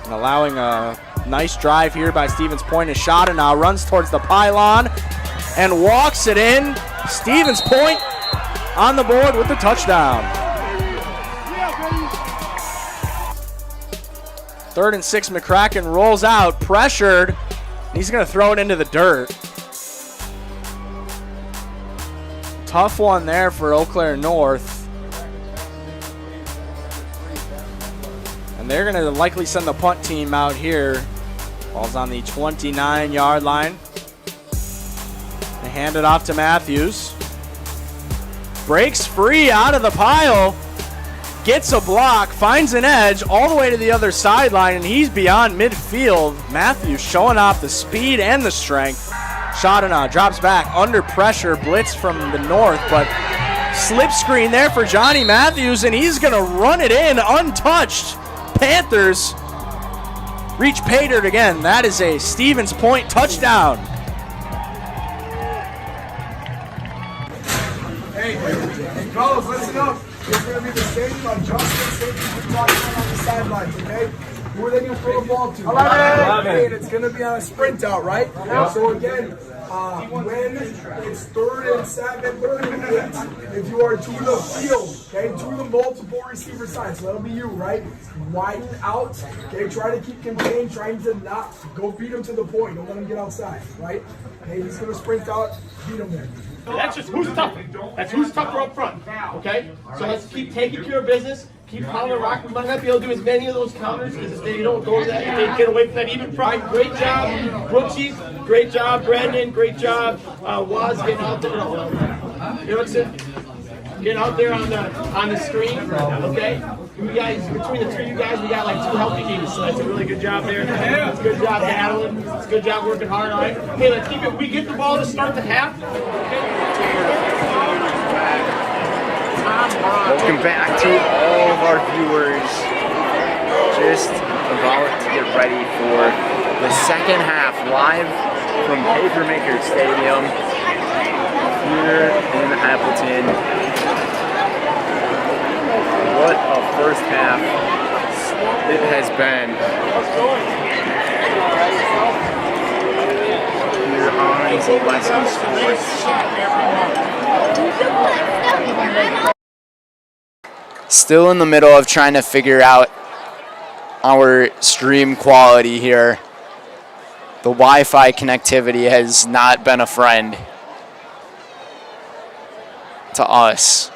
And allowing a nice drive here by Stevens Point. Is Shadana runs towards the pylon and walks it in. Stevens Point on the board with the touchdown. 3rd and 6, McCracken rolls out, pressured. He's going to throw it into the dirt. Tough one there for Eau Claire North. And they're going to likely send the punt team out here. Ball's on the 29-yard line. They hand it off to Matthews. Breaks free out of the pile. Gets a block, finds an edge all the way to the other sideline, and he's beyond midfield. Matthews showing off the speed and the strength. Shadana drops back under pressure, blitz from the North, but slip screen there for Johnny Matthews, and he's going to run it in untouched. Panthers reach pay dirt again. That is a Stevens Point touchdown. Hey, Carlos, listen up. It's going to be the same adjustment safety we're talking about on the sidelines, okay? Who are they going to throw the ball to? 11. And it's going to be on a sprint out, right? Yep. So again, when it's 3rd and 7, 3rd and 8, if you are to the field, okay, to the multiple receiver side, so that'll be you, right? Widen out, okay, try to keep contained, trying to not go beat him to the point. Don't let him get outside, right? Okay, he's going to sprint out, beat him there. That's just who's tougher. That's who's tougher up front. Okay? So let's keep taking care of business. Keep pounding the rock. We might not be able to do as many of those counters because if they don't go to that, if they get away from that even pride. Great job, Brooksies. Great job, Brandon. Great job, Waz getting out there. Ellison, getting out there on the screen. Okay? You guys, between the 3 of you guys, we got like 2 healthy teams, so that's a really good job there. It's a good job battling. It's a good job working hard on it. Okay, let's keep it. We get the ball to start the half. Welcome back to all of our viewers. Just about to get ready for the second half live from Papermaker Stadium here in Appleton. What a first half it has been here on Ellison Sports. Still in the middle of trying to figure out our stream quality here. The Wi-Fi connectivity has not been a friend to us.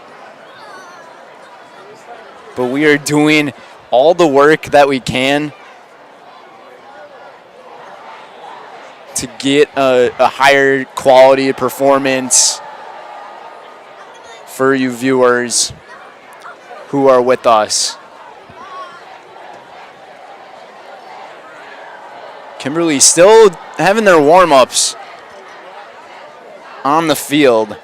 But we are doing all the work that we can to get a higher quality performance for you viewers who are with us. Kimberly still having their warm-ups on the field.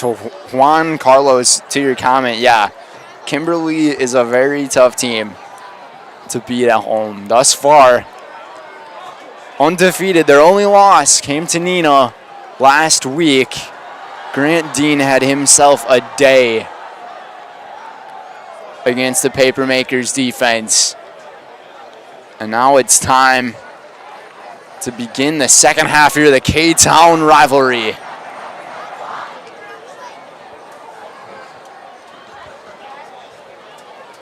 to Juan Carlos, to your comment, yeah, Kimberly is a very tough team to beat at home. Thus far, undefeated. Their only loss came to Nina last week. Grant Dean had himself a day against the Papermakers defense. And now it's time to begin the second half here of the K-Town rivalry.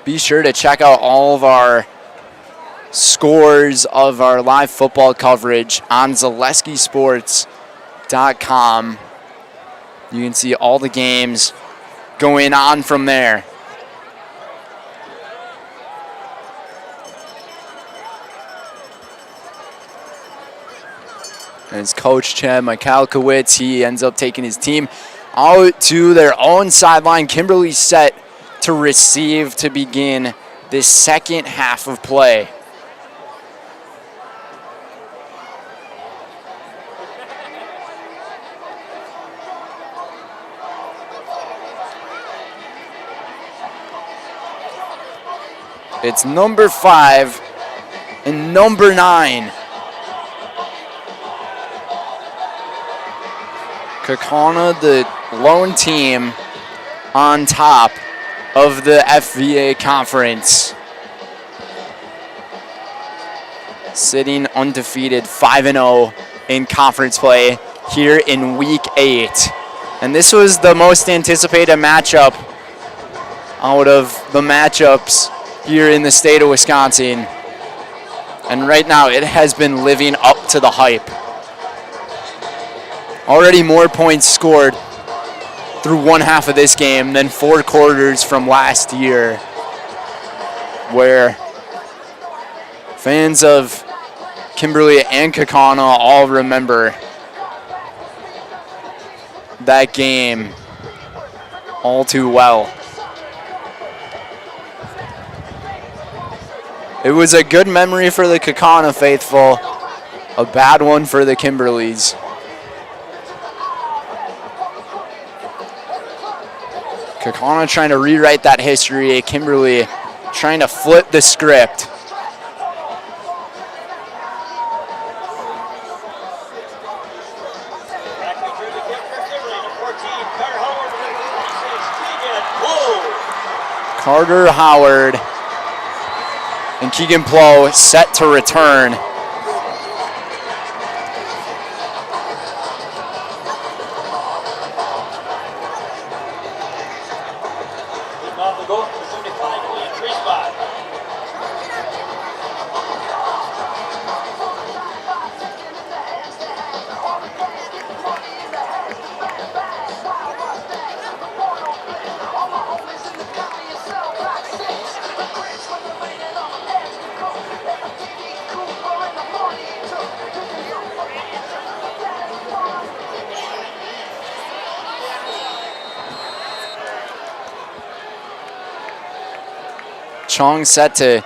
Be sure to check out all of our scores of our live football coverage on ZaleskiSports.com. You can see all the games going on from there. As Coach Chad Michalkowicz, he ends up taking his team out to their own sideline. Kimberly set to receive to begin this second half of play. It's number 5 and number 9. Kaukana, the lone team on top of the FVA conference. Sitting undefeated 5-0 in conference play here in week 8. And this was the most anticipated matchup out of the matchups here in the state of Wisconsin. And right now it has been living up to the hype. Already more points scored through one half of this game than 4 quarters from last year, where fans of Kimberly and Kaukana all remember that game all too well. It was a good memory for the Kaukana faithful, a bad one for the Kimberleys. Kaukana trying to rewrite that history. Kimberly trying to flip the script. Carter Howard and Keegan Plow set to return. Chong set to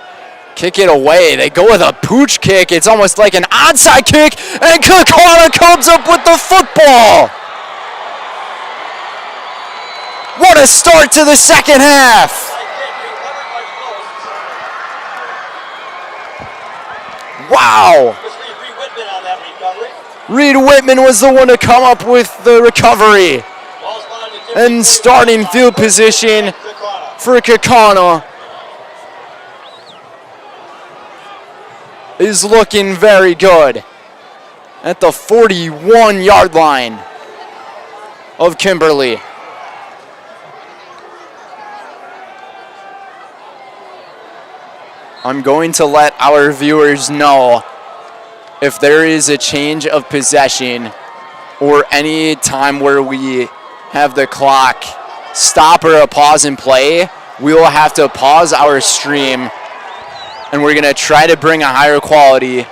kick it away. They go with a pooch kick. It's almost like an onside kick, and Kaukana comes up with the football. What a start to the second half. Wow. Reed Whitman was the one to come up with the recovery. And starting field position for Kaukana is looking very good at the 41-yard line of Kimberly. I'm going to let our viewers know if there is a change of possession or any time where we have the clock stop or a pause in play. We will have to pause our stream, and we're going to try to bring a higher quality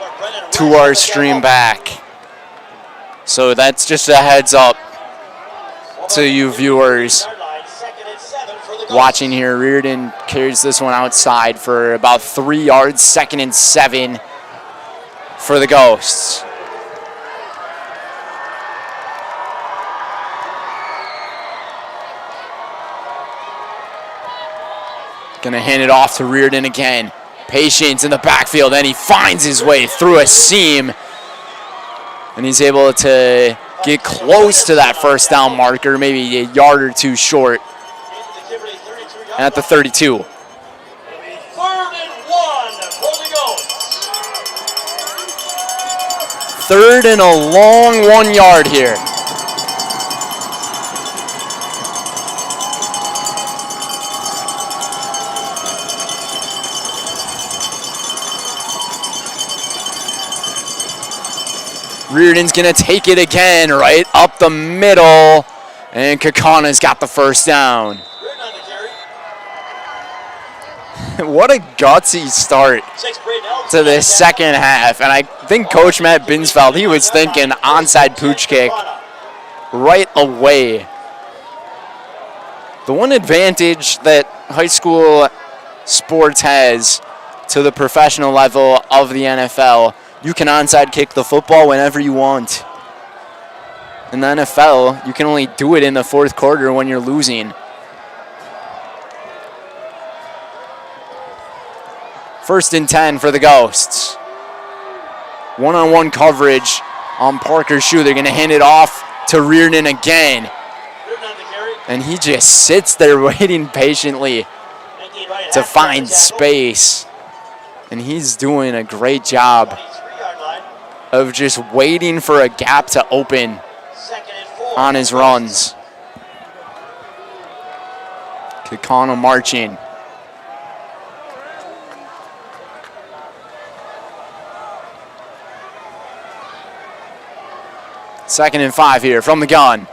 to our stream back. So that's just a heads up to you viewers watching here. Reardon carries this one outside for about 3 yards, 2nd and 7 for the Ghosts. Gonna hand it off to Reardon again. Patience in the backfield, and he finds his way through a seam. And he's able to get close to that first down marker, maybe a yard or two short at the 32. 3rd and 1 for the Goats. 3rd and a long 1 yard here. Reardon's gonna take it again, right up the middle, and Kaukana's got the first down. What a gutsy start to this second half, and I think Coach Matt Binsfeld, he was thinking onside pooch kick right away. The one advantage that high school sports has to the professional level of the NFL, you can onside kick the football whenever you want. In the NFL, you can only do it in the 4th quarter when you're losing. First and 10 for the Ghosts. One-on-one coverage on Parker Shoe. They're going to hand it off to Reardon again. And he just sits there waiting patiently to find space. And he's doing a great job of just waiting for a gap to open on his runs. Kaukana marching. Second and 5 here from the gun.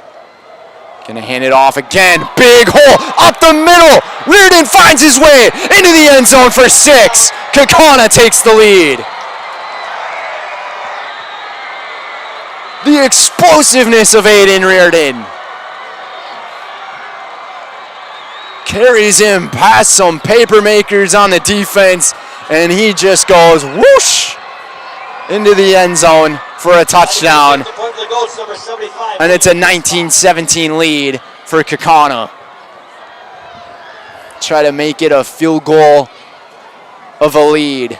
Gonna hand it off again. Big hole up the middle. Reardon finds his way into the end zone for 6. Kaukana takes the lead. The explosiveness of Aiden Reardon carries him past some paper makers on the defense, and he just goes whoosh into the end zone for a touchdown. And it's a 19-17 lead for Kaukana. Try to make it a field goal of a lead.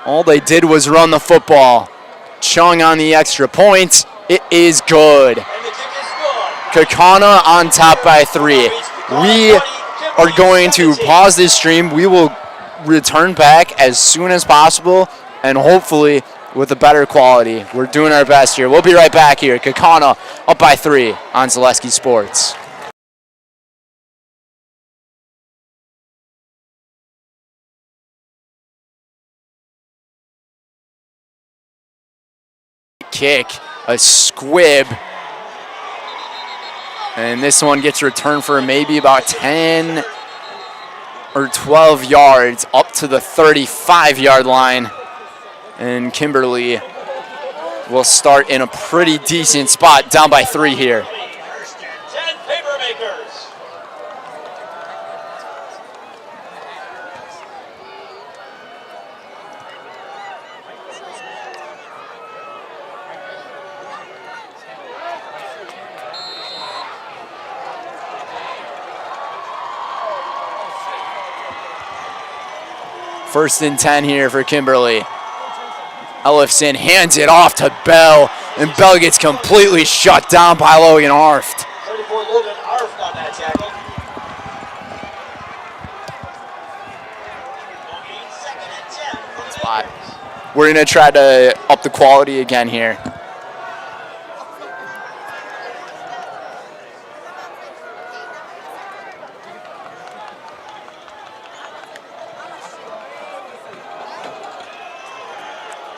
All they did was run the football. Chung on the extra point. It is good. Kaukana on top by 3. We are going to pause this stream. We will return back as soon as possible, and hopefully with a better quality. We're doing our best here. We'll be right back here. Kaukana up by 3 on Zaleski Sports. Kick, a squib, and this one gets returned for maybe about 10 or 12 yards up to the 35-yard line, and Kimberly will start in a pretty decent spot, down by 3 here. First and 10 here for Kimberly. Ellison hands it off to Bell, and Bell gets completely shut down by Logan Arft. 34 Logan Arft on that tackle. Spot. We're going to try to up the quality again here.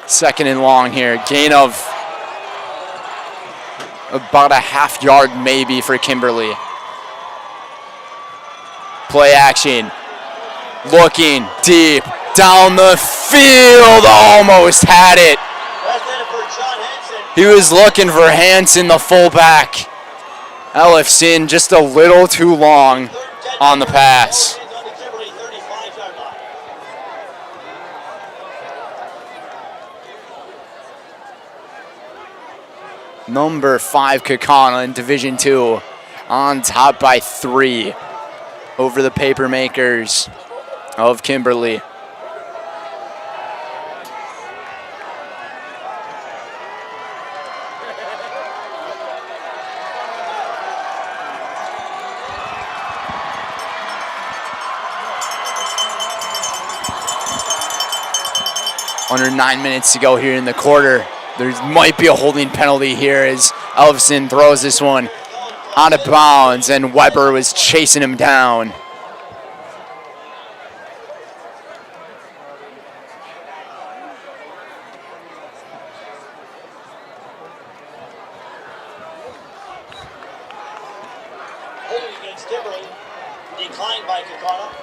Second and long here. Gain of about a half yard maybe for Kimberly. Play action. Looking deep down the field. Almost had it. He was looking for Hansen, the fullback. Ellison just a little too long on the pass. Number 5 Kaukana in Division II on top by 3 over the Papermakers of Kimberly. Under 9 minutes to go here in the quarter. There might be a holding penalty here as Ellison throws this one out of bounds, and Weber was chasing him down. Holding against Kimberly, declined by Kaukana.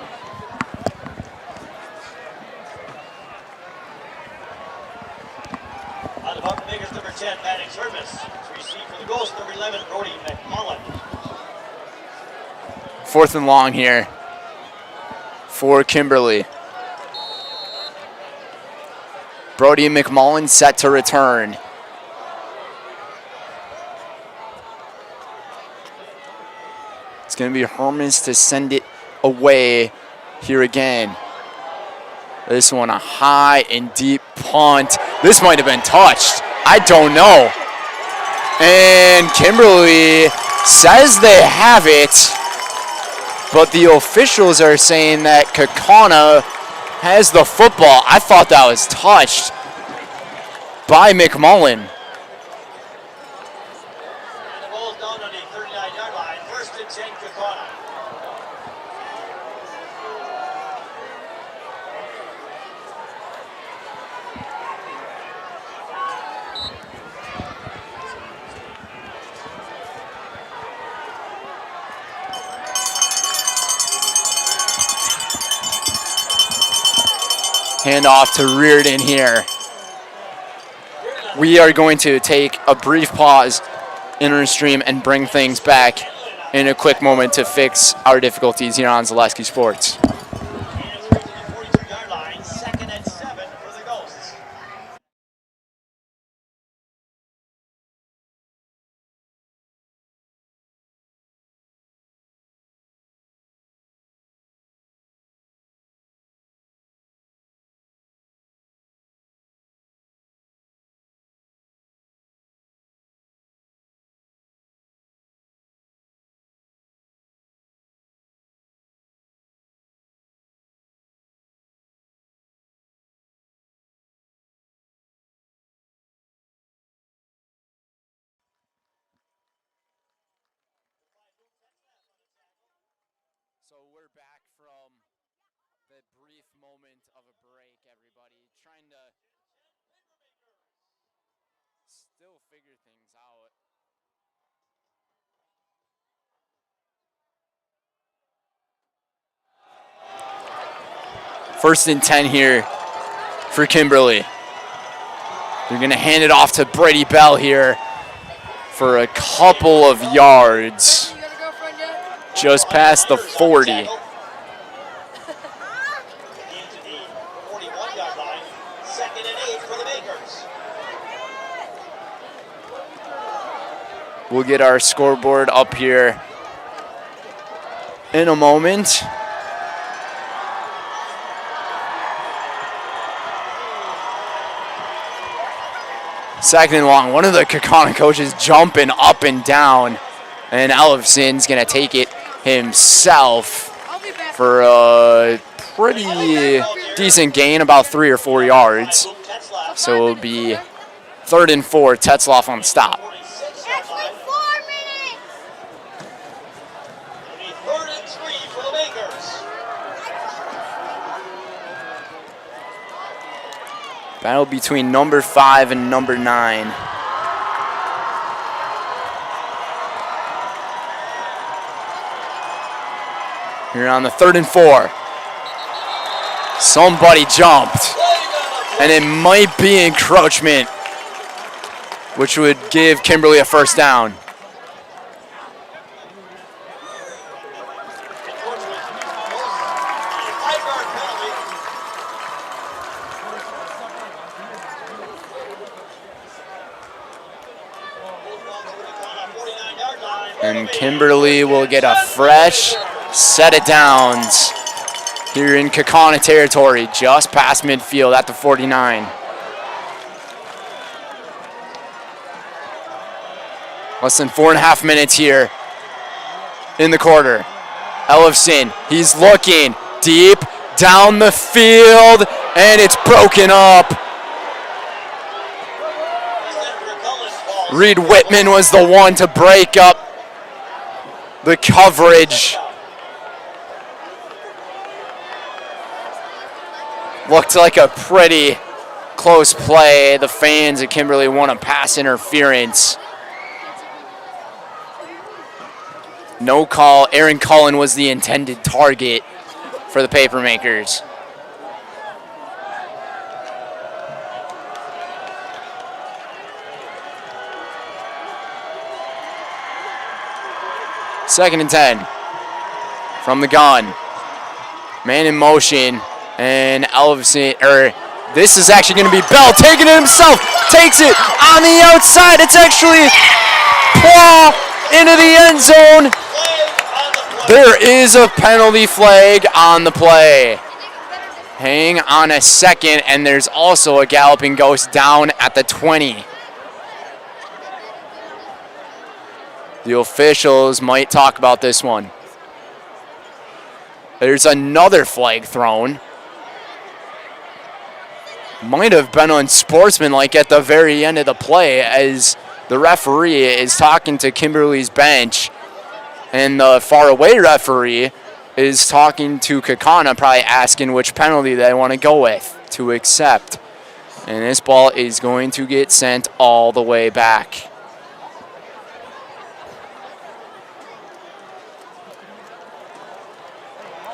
Out of Papermakers, number 10, batting service. Received for the Ghost, number 11, Brody McMullen. 4th and long here for Kimberly. Brody McMullen set to return. It's going to be Hermans to send it away here again. This one a high and deep punt. This might have been touched. I don't know. And Kimberly says they have it, but the officials are saying that Kaukana has the football. I thought that was touched by McMullen. And the ball's down on the 39-yard line. 1st and 10, Kaukana. Hand off to Reardon here. We are going to take a brief pause in our stream and bring things back in a quick moment to fix our difficulties here on Zaleski Sports. So we're back from the brief moment of a break, everybody. Trying to still figure things out. First and 10 here for Kimberly. They're going to hand it off to Brady Bell here for a couple of yards. Just past the 40. Into the 41-yard line. 2nd and 8 for the Makers. We'll get our scoreboard up here in a moment. Second and long. One of the Kaukana coaches jumping up and down. And Ellison's going to take it himself for a pretty decent gain, about 3 or 4 yards. So it'll be 3rd and 4, Tetzloff on stop. Battle between number 5 and number 9. Here on the 3rd and 4. Somebody jumped. And it might be encroachment, which would give Kimberly a first down. And Kimberly will get a fresh set of downs here in Kaukana territory, just past midfield at the 49. Less than 4.5 minutes here in the quarter. Ellison, he's looking deep down the field, and it's broken up. Reed Whitman was the one to break up the coverage. Looked like a pretty close play. The fans at Kimberly want a pass interference. No call. Aaron Cullen was the intended target for the Papermakers. Second and 10 from the gun. Man in motion, and Ellison, this is actually going to be Bell taking it himself. Takes it on the outside. It's actually Plow into the end zone. There is a penalty flag on the play. Hang on a second, and there's also a galloping ghost down at the 20. The officials might talk about this one. There's another flag thrown. Might have been unsportsmanlike at the very end of the play as the referee is talking to Kimberly's bench, and the faraway referee is talking to Kaukana, probably asking which penalty they want to go with to accept. And this ball is going to get sent all the way back.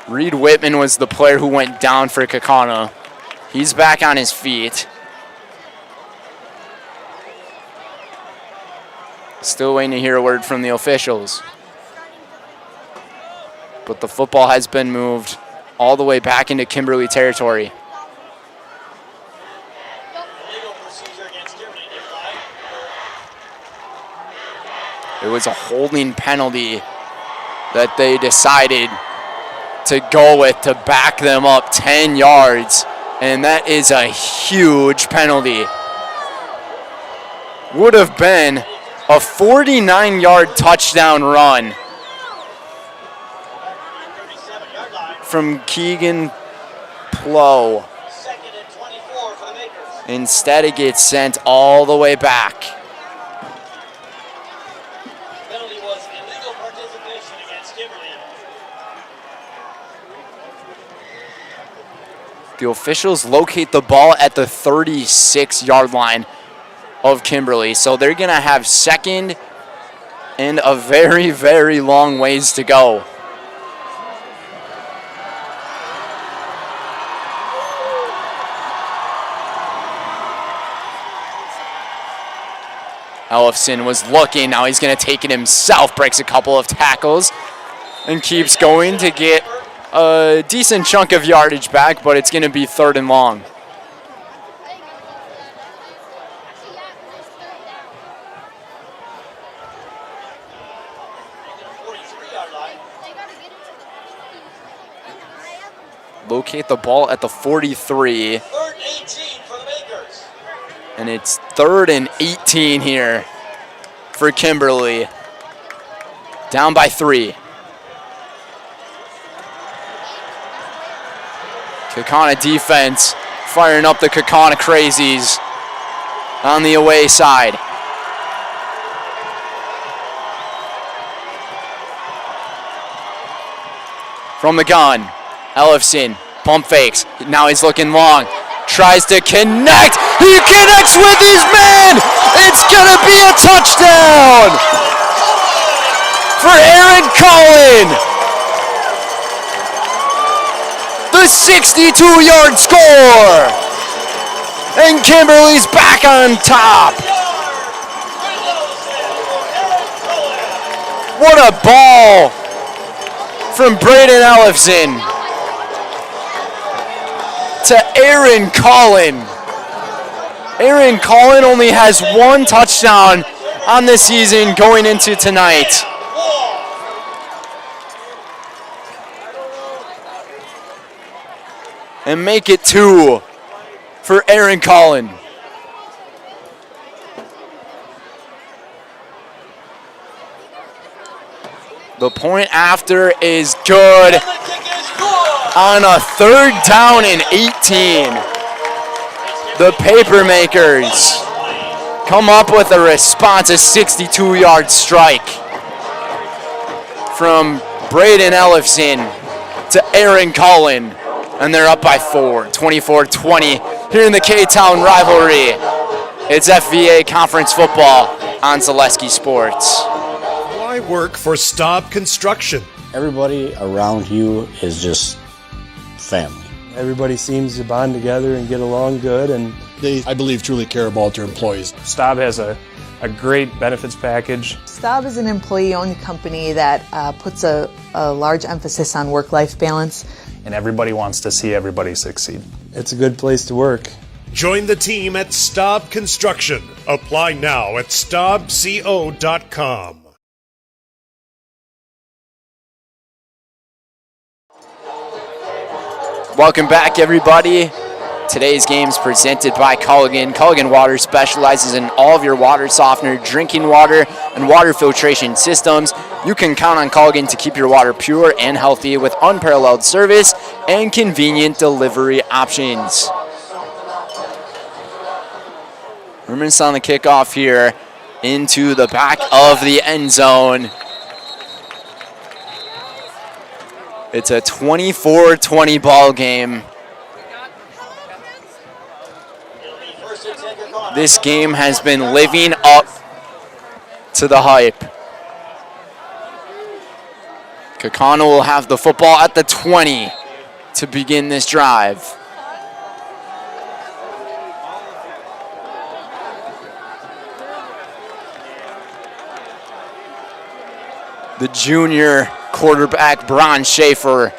Reed Whitman was the player who went down for Kaukana. He's back on his feet. Still waiting to hear a word from the officials. But the football has been moved all the way back into Kimberly territory. It was a holding penalty that they decided to go with to back them up 10 yards, and that is a huge penalty. Would have been a 49-yard touchdown run from Keegan Plow. Instead, it gets sent all the way back. The officials locate the ball at the 36-yard line of Kimberly. So they're going to have second and a very, very long ways to go. Ellison was looking. Now he's going to take it himself. Breaks a couple of tackles and keeps going to get a decent chunk of yardage back, but it's going to be third and long. Locate the ball at the 43. Third and 18 for the Makers. And it's 3rd and 18 here for Kimberly. Down by 3. Kaukana defense firing up the Kaukana Crazies on the away side. From the gun, Ellison, pump fakes. Now he's looking long. Tries to connect. He connects with his man. It's going to be a touchdown for Aaron Cullen. The 62-yard score. And Kimberly's back on top. What a ball from Braden Ellison to Aaron Cullen. Aaron Cullen only has 1 touchdown on the season going into tonight. and make it 2 for Aaron Cullen. The point after is good on a 3rd down and 18. The Papermakers come up with a response, a 62-yard strike from Braden Ellison to Aaron Cullen, and they're up by 4, 24-20 here in the K-Town rivalry. It's FVA Conference Football on Zaleski Sports. I work for Staub Construction. Everybody around you is just family. Everybody seems to bond together and get along good, and they, I believe, truly care about their employees. Staub has a great benefits package. Staub is an employee-owned company that puts a large emphasis on work-life balance. And everybody wants to see everybody succeed. It's a good place to work. Join the team at Staub Construction. Apply now at staubco.com. Welcome back, everybody. Today's game is presented by Culligan. Culligan Water specializes in all of your water softener, drinking water, and water filtration systems. You can count on Culligan to keep your water pure and healthy with unparalleled service and convenient delivery options. Herman's on the kickoff here into the back of the end zone. It's a 24-20 ball game. This game has been living up to the hype. Kaukana will have the football at the 20 to begin this drive. The junior quarterback, Bron Schaefer,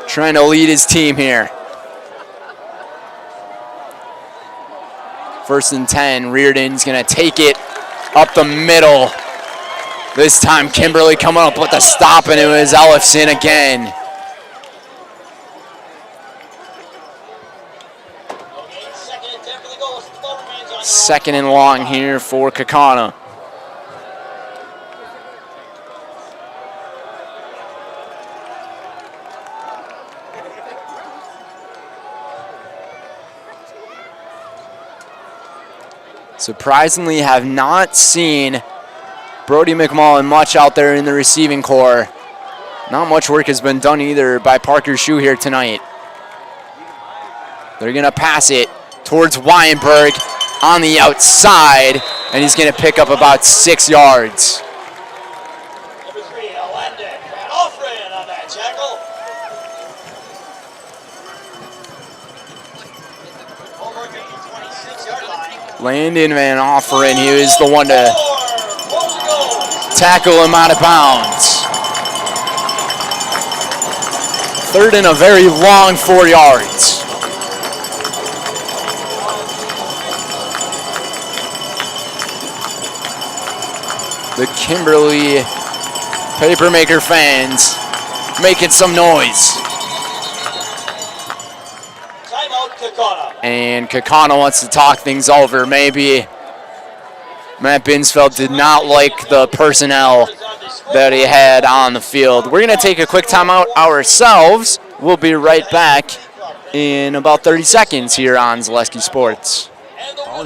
trying to lead his team here. 1st and 10, Reardon's gonna take it up the middle. This time Kimberly coming up with a stop, and it was Ellison again. Second and long here for Kaukana. Surprisingly, have not seen Brody McMullen much out there in the receiving core. Not much work has been done either by Parker Shue here tonight. They're gonna pass it towards Weinberg on the outside, and he's gonna pick up about 6 yards. Landon Van Offeren, he was the one to tackle him out of bounds. 3rd and a very long 4 yards. The Kimberly Papermaker fans making some noise. And Kaukana wants to talk things over. Maybe Matt Binsfeld did not like the personnel that he had on the field. We're going to take a quick timeout ourselves. We'll be right back in about 30 seconds here on Zaleski Sports.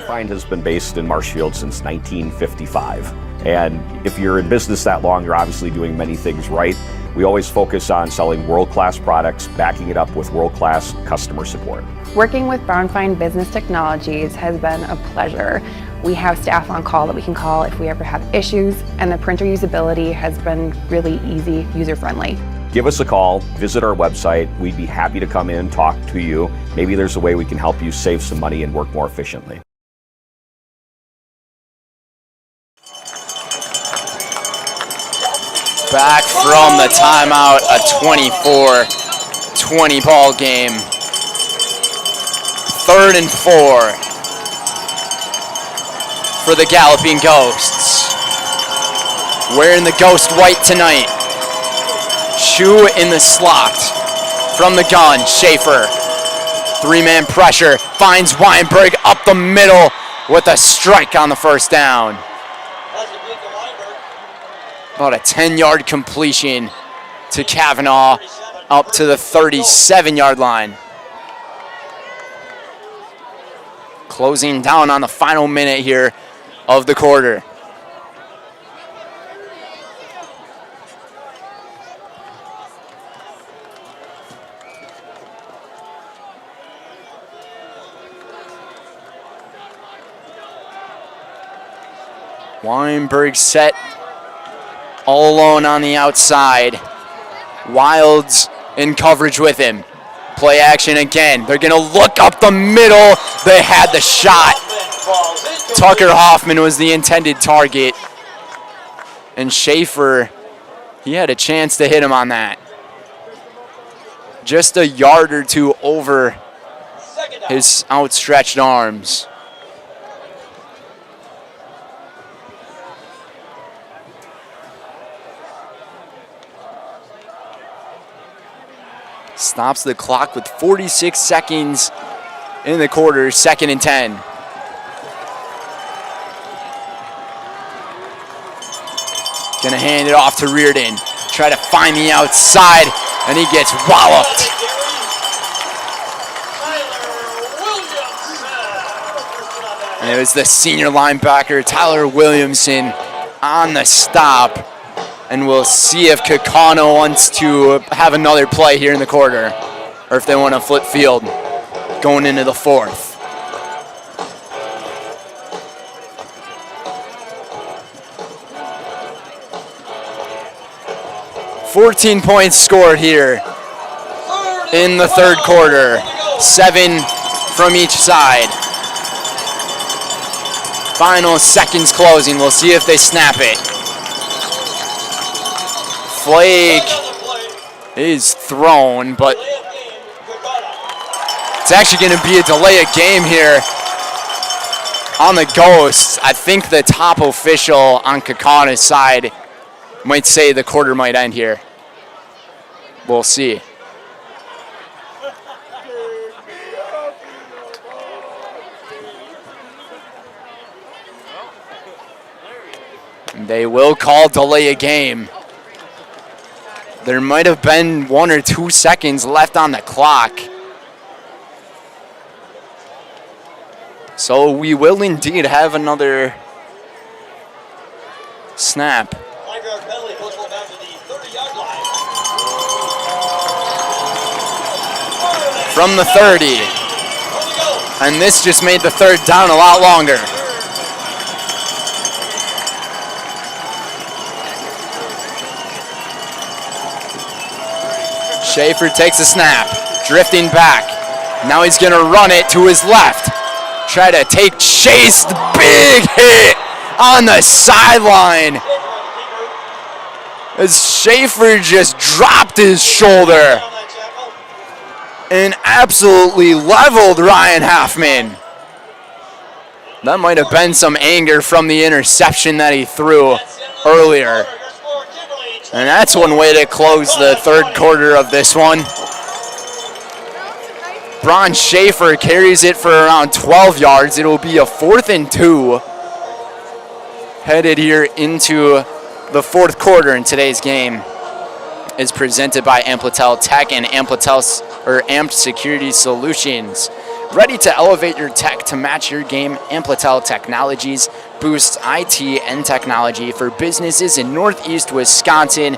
Find has been based in Marshfield since 1955. And if you're in business that long, you're obviously doing many things right. We always focus on selling world-class products, backing it up with world-class customer support. Working with Brown Fine Business Technologies has been a pleasure. We have staff on call that we can call if we ever have issues, and the printer usability has been really easy, user-friendly. Give us a call, visit our website. We'd be happy to come in, talk to you. Maybe there's a way we can help you save some money and work more efficiently. Back from the timeout, a 24-20 ball game. 3rd and 4 for the Galloping Ghosts. Wearing the ghost white tonight. Shue in the slot. from the gun. Schaefer, three-man pressure, finds Weinberg up the middle with a strike on the first down. About a 10-yard completion to Kavanaugh up to the 37-yard line. Closing down on the final minute here of the quarter. Weinberg set all alone on the outside. Wilds in coverage with him. Play action again. They're going to look up the middle. They had the shot. Tucker Hoffman was the intended target. And Schaefer, he had a chance to hit him on that. Just a yard or two over his outstretched arms. Stops the clock with 46 seconds in the quarter, 2nd and 10. Gonna hand it off to Reardon. Try to find the outside, and he gets walloped. And it was the senior linebacker, Tyler Williamson, on the stop. And we'll see if Kaukana wants to have another play here in the quarter, or if they want to flip field going into the 4th. $14 points scored here in the 3rd quarter. 7 from each side. Final seconds closing. We'll see if they snap it. Flag is thrown, but it's actually going to be a delay of game here on the Ghosts. I think the top official on Kaukana's side might say the quarter might end here. We'll see. They will call delay a game. There might have been 1 or 2 seconds left on the clock. So we will indeed have another snap. From the 30. And this just made the 3rd down a lot longer. Schaefer takes a snap, drifting back. Now he's gonna run it to his left. Try to take chase, big hit on the sideline. As Schaefer just dropped his shoulder and absolutely leveled Ryan Hoffman. That might have been some anger from the interception that he threw earlier. And that's one way to close the 3rd quarter of this one. Bron Schaefer carries it for around 12 yards. It will be a 4th and 2 headed here into the 4th quarter. And today's game is presented by Amplitel Tech and Amped Security Solutions. Ready to elevate your tech to match your game? Amplitel Technologies boosts IT and technology for businesses in Northeast Wisconsin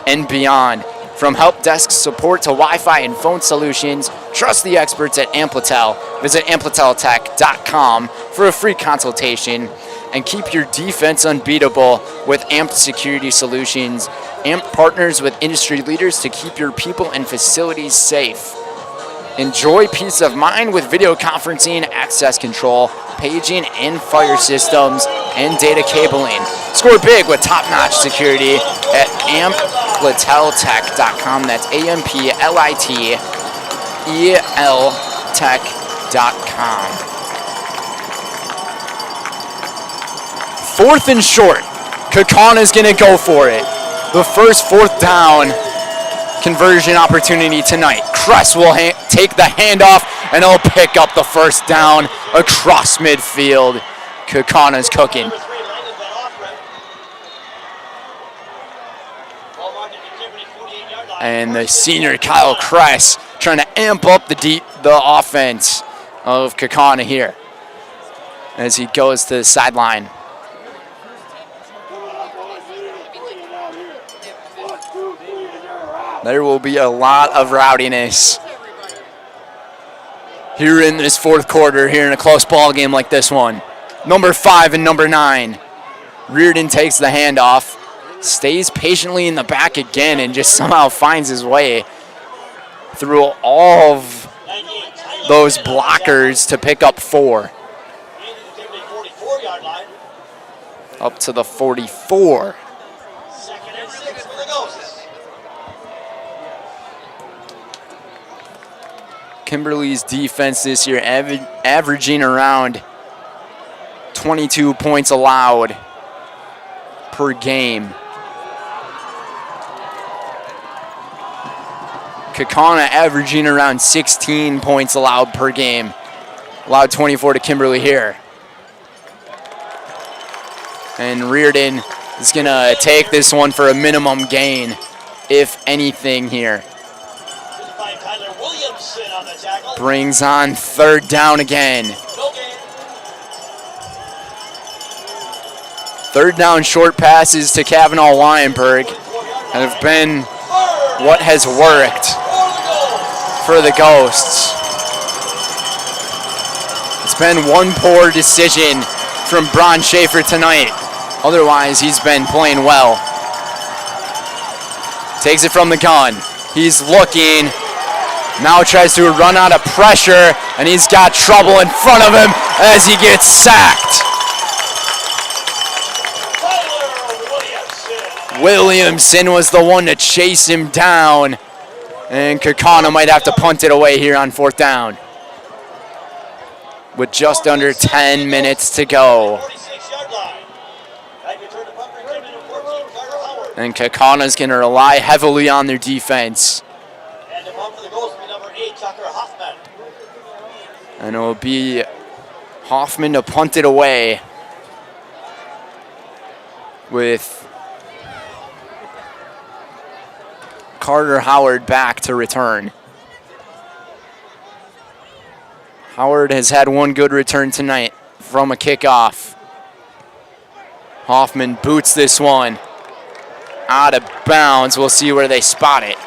and beyond. From help desk support to Wi-Fi and phone solutions, trust the experts at Amplitel. Visit ampliteltech.com for a free consultation and keep your defense unbeatable with Amped Security Solutions. Amped partners with industry leaders to keep your people and facilities safe. Enjoy peace of mind with video conferencing, access control, paging, and fire systems, and data cabling. Score big with top-notch security at ampliteltech.com. That's AMPLITEL tech.com. 4th and short. Kaukana is going to go for it. The first 4th down conversion opportunity tonight. Kress will take the handoff, and he'll pick up the first down across midfield. Kaukana's cooking. And the senior Kyle Kress trying to amp up the offense of Kaukana here as he goes to the sideline. There will be a lot of rowdiness here in this fourth quarter, here in a close ball game like this one. Number 5 and number 9. Reardon takes the handoff, stays patiently in the back again, and just somehow finds his way through all of those blockers to pick up 4. Up to the 44. Kimberly's defense this year averaging around 22 points allowed per game. Kaukana averaging around 16 points allowed per game. Allowed 24 to Kimberly here. And Reardon is going to take this one for a minimum gain, if anything here. Brings on third down again. Third down short passes to Kavanaugh Weinberg have been what has worked for the Ghosts. It's been one poor decision from Bron Schaefer tonight. Otherwise, he's been playing well. Takes it from the gun. He's looking. Now tries to run out of pressure, and he's got trouble in front of him as he gets sacked. Williamson was the one to chase him down, and Kaukana might have to punt it away here on fourth down with just under 10 minutes to go. And Kaukana's going to rely heavily on their defense. And it will be Hoffman to punt it away with Carter Howard back to return. Howard has had one good return tonight from a kickoff. Hoffman boots this one out of bounds. We'll see where they spot it.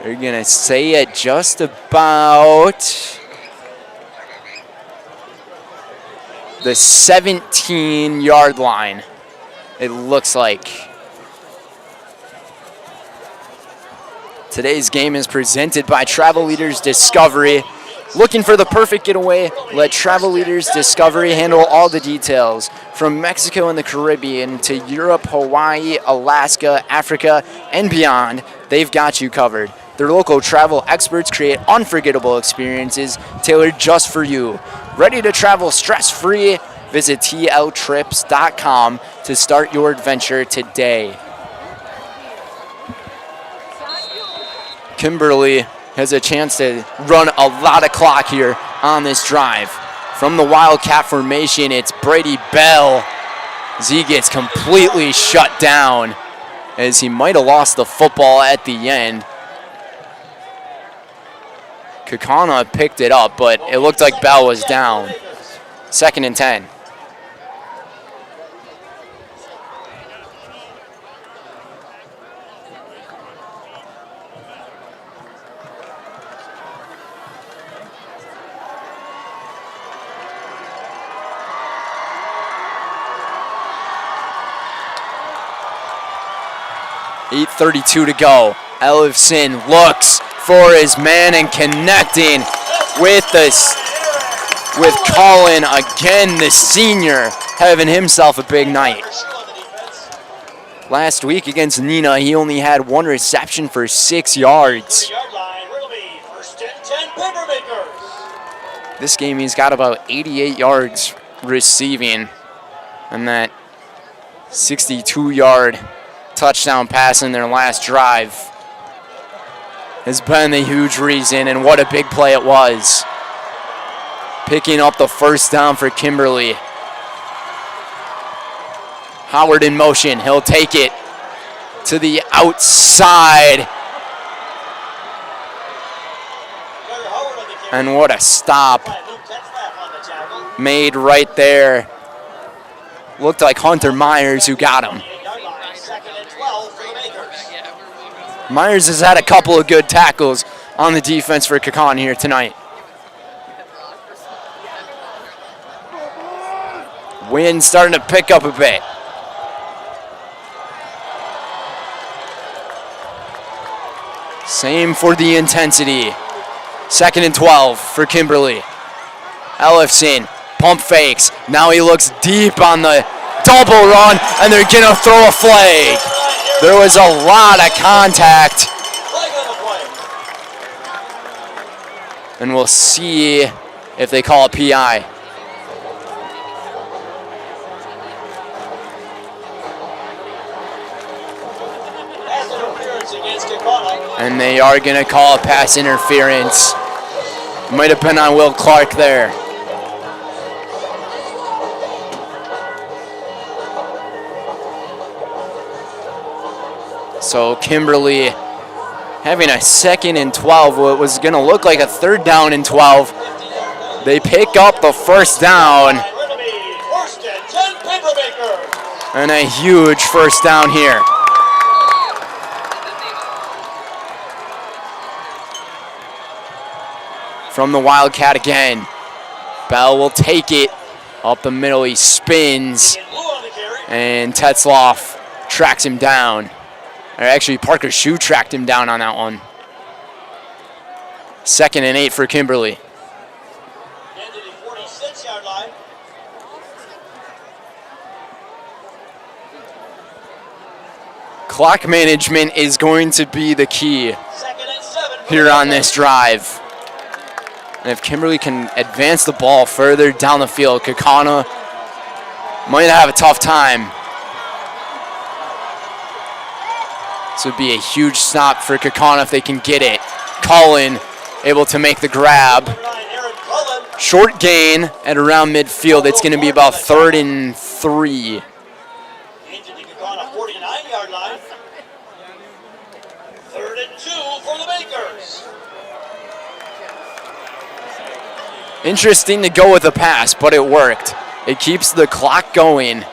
They're going to say it just about the 17-yard line, it looks like. Today's game is presented by Travel Leaders Discovery. Looking for the perfect getaway? Let Travel Leaders Discovery handle all the details. From Mexico and the Caribbean to Europe, Hawaii, Alaska, Africa, and beyond, they've got you covered. Their local travel experts create unforgettable experiences tailored just for you. Ready to travel stress-free? Visit tltrips.com to start your adventure today. Kimberly has a chance to run a lot of clock here on this drive. From the Wildcat formation, it's Brady Bell as he gets completely shut down, as he might have lost the football at the end. Kaukana picked it up, but it looked like Bell was down. 2nd and 10. .8:32 to go. Ellison looks for his man and connecting with Colin again, the senior, having himself a big night. Last week against Neenah, he only had one reception for 6 yards. This game, he's got about 88 yards receiving, and that 62-yard touchdown pass in their last drive has been the huge reason, and what a big play it was. Picking up the first down for Kimberly. Howard in motion. He'll take it to the outside. And what a stop made right there. Looked like Hunter Myers who got him. Myers has had a couple of good tackles on the defense for Kaukana here tonight. Wind starting to pick up a bit. Same for the intensity. 2nd and 12 for Kimberly. Ellison, pump fakes. Now he looks deep on the double run, and they're gonna throw a flag. There was a lot of contact. And we'll see if they call a PI. And they are going to call a pass interference. Might have been on Will Clark there. So Kimberly having a 2nd and 12, what was going to look like a 3rd down and 12. They pick up the first down. And a huge first down here. From the Wildcat again. Bell will take it up the middle. He spins. And Tetzloff tracks him down. Or actually, Parker Shue tracked him down on that one. 2nd and 8 for Kimberly. Clock management is going to be the key here on this drive. And if Kimberly can advance the ball further down the field, Kaukana might have a tough time. This would be a huge stop for Kaukana if they can get it. Cullen able to make the grab. Short gain at around midfield. It's going to be about 3rd and 3. Into the Kaukana 49-yard line. 3rd and 2 for the Bakers. Interesting to go with a pass, but it worked. It keeps the clock going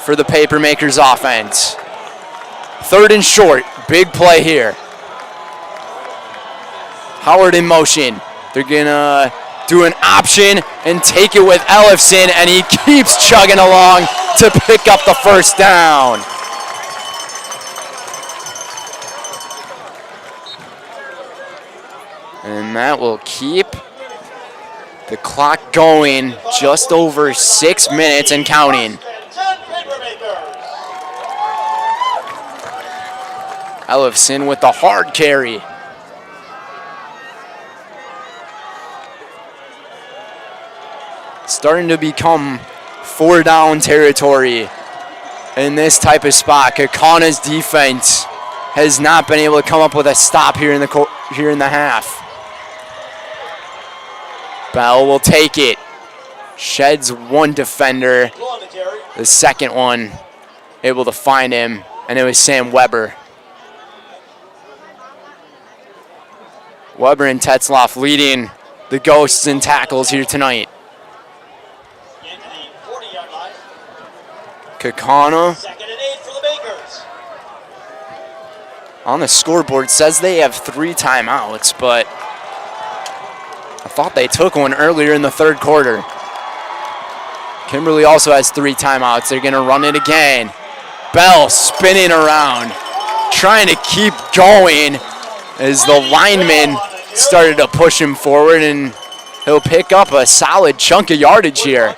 for the Papermakers offense. 3rd and short, big play here. Howard in motion. They're gonna do an option and take it with Ellison, and he keeps chugging along to pick up the first down. And that will keep the clock going just over 6 minutes and counting. Ellison with the hard carry. Starting to become 4-down territory in this type of spot. Kaukana's defense has not been able to come up with a stop here in the half. Bell will take it. Sheds one defender. The second one able to find him, and it was Sam Weber. Weber and Tetzloff leading the Ghosts in tackles here tonight. Kaukana on the scoreboard says they have 3 timeouts, but I thought they took one earlier in the 3rd quarter. Kimberly also has 3 timeouts. They're gonna run it again. Bell spinning around, trying to keep going as the lineman started to push him forward, and he'll pick up a solid chunk of yardage here.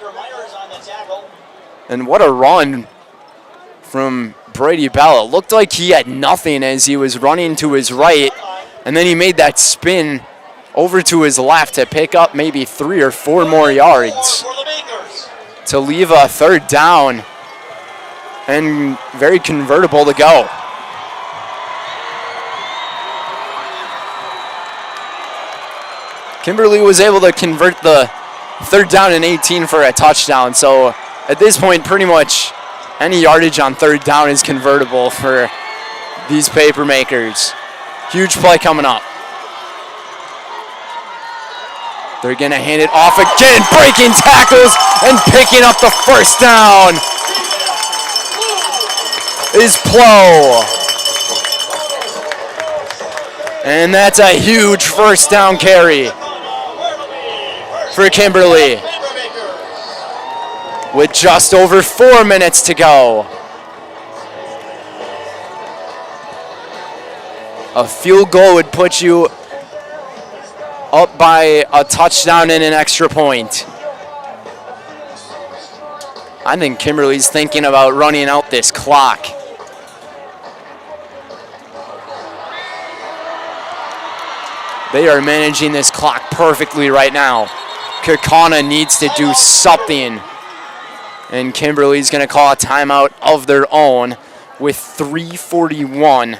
And what a run from Brady Bell. It looked like he had nothing as he was running to his right, and then he made that spin over to his left to pick up maybe 3 or 4 more yards. to leave a third down and very convertible to go. Kimberly was able to convert the third down and 18 for a touchdown. So at this point, pretty much any yardage on third down is convertible for these paper makers. Huge play coming up. They're going to hand it off again, breaking tackles and picking up the first down is Plow. And that's a huge first down carry for Kimberly with just over 4 minutes to go. A field goal would put you up by a touchdown and an extra point. I think Kimberly's thinking about running out this clock. They are managing this clock perfectly right now. Kaukana needs to do something. And Kimberly's going to call a timeout of their own with 3:41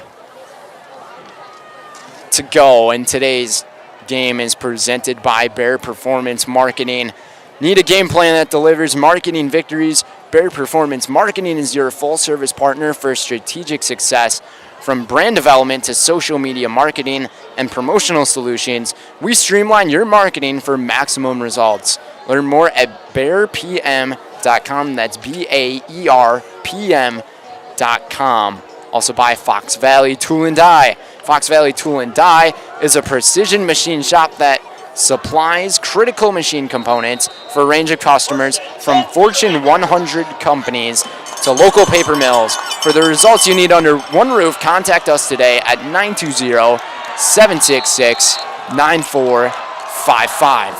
to go. And today's game is presented by Bear Performance Marketing. Need a game plan that delivers marketing victories? Bear Performance Marketing is your full-service partner for strategic success. From brand development to social media marketing and promotional solutions, we streamline your marketing for maximum results. Learn more at bearpm.com. That's BAERPM.com. Also by Fox Valley Tool and Die. Fox Valley Tool and Die is a precision machine shop that supplies critical machine components for a range of customers, from Fortune 100 companies to local paper mills. For the results you need under one roof, contact us today at 920-766-9455.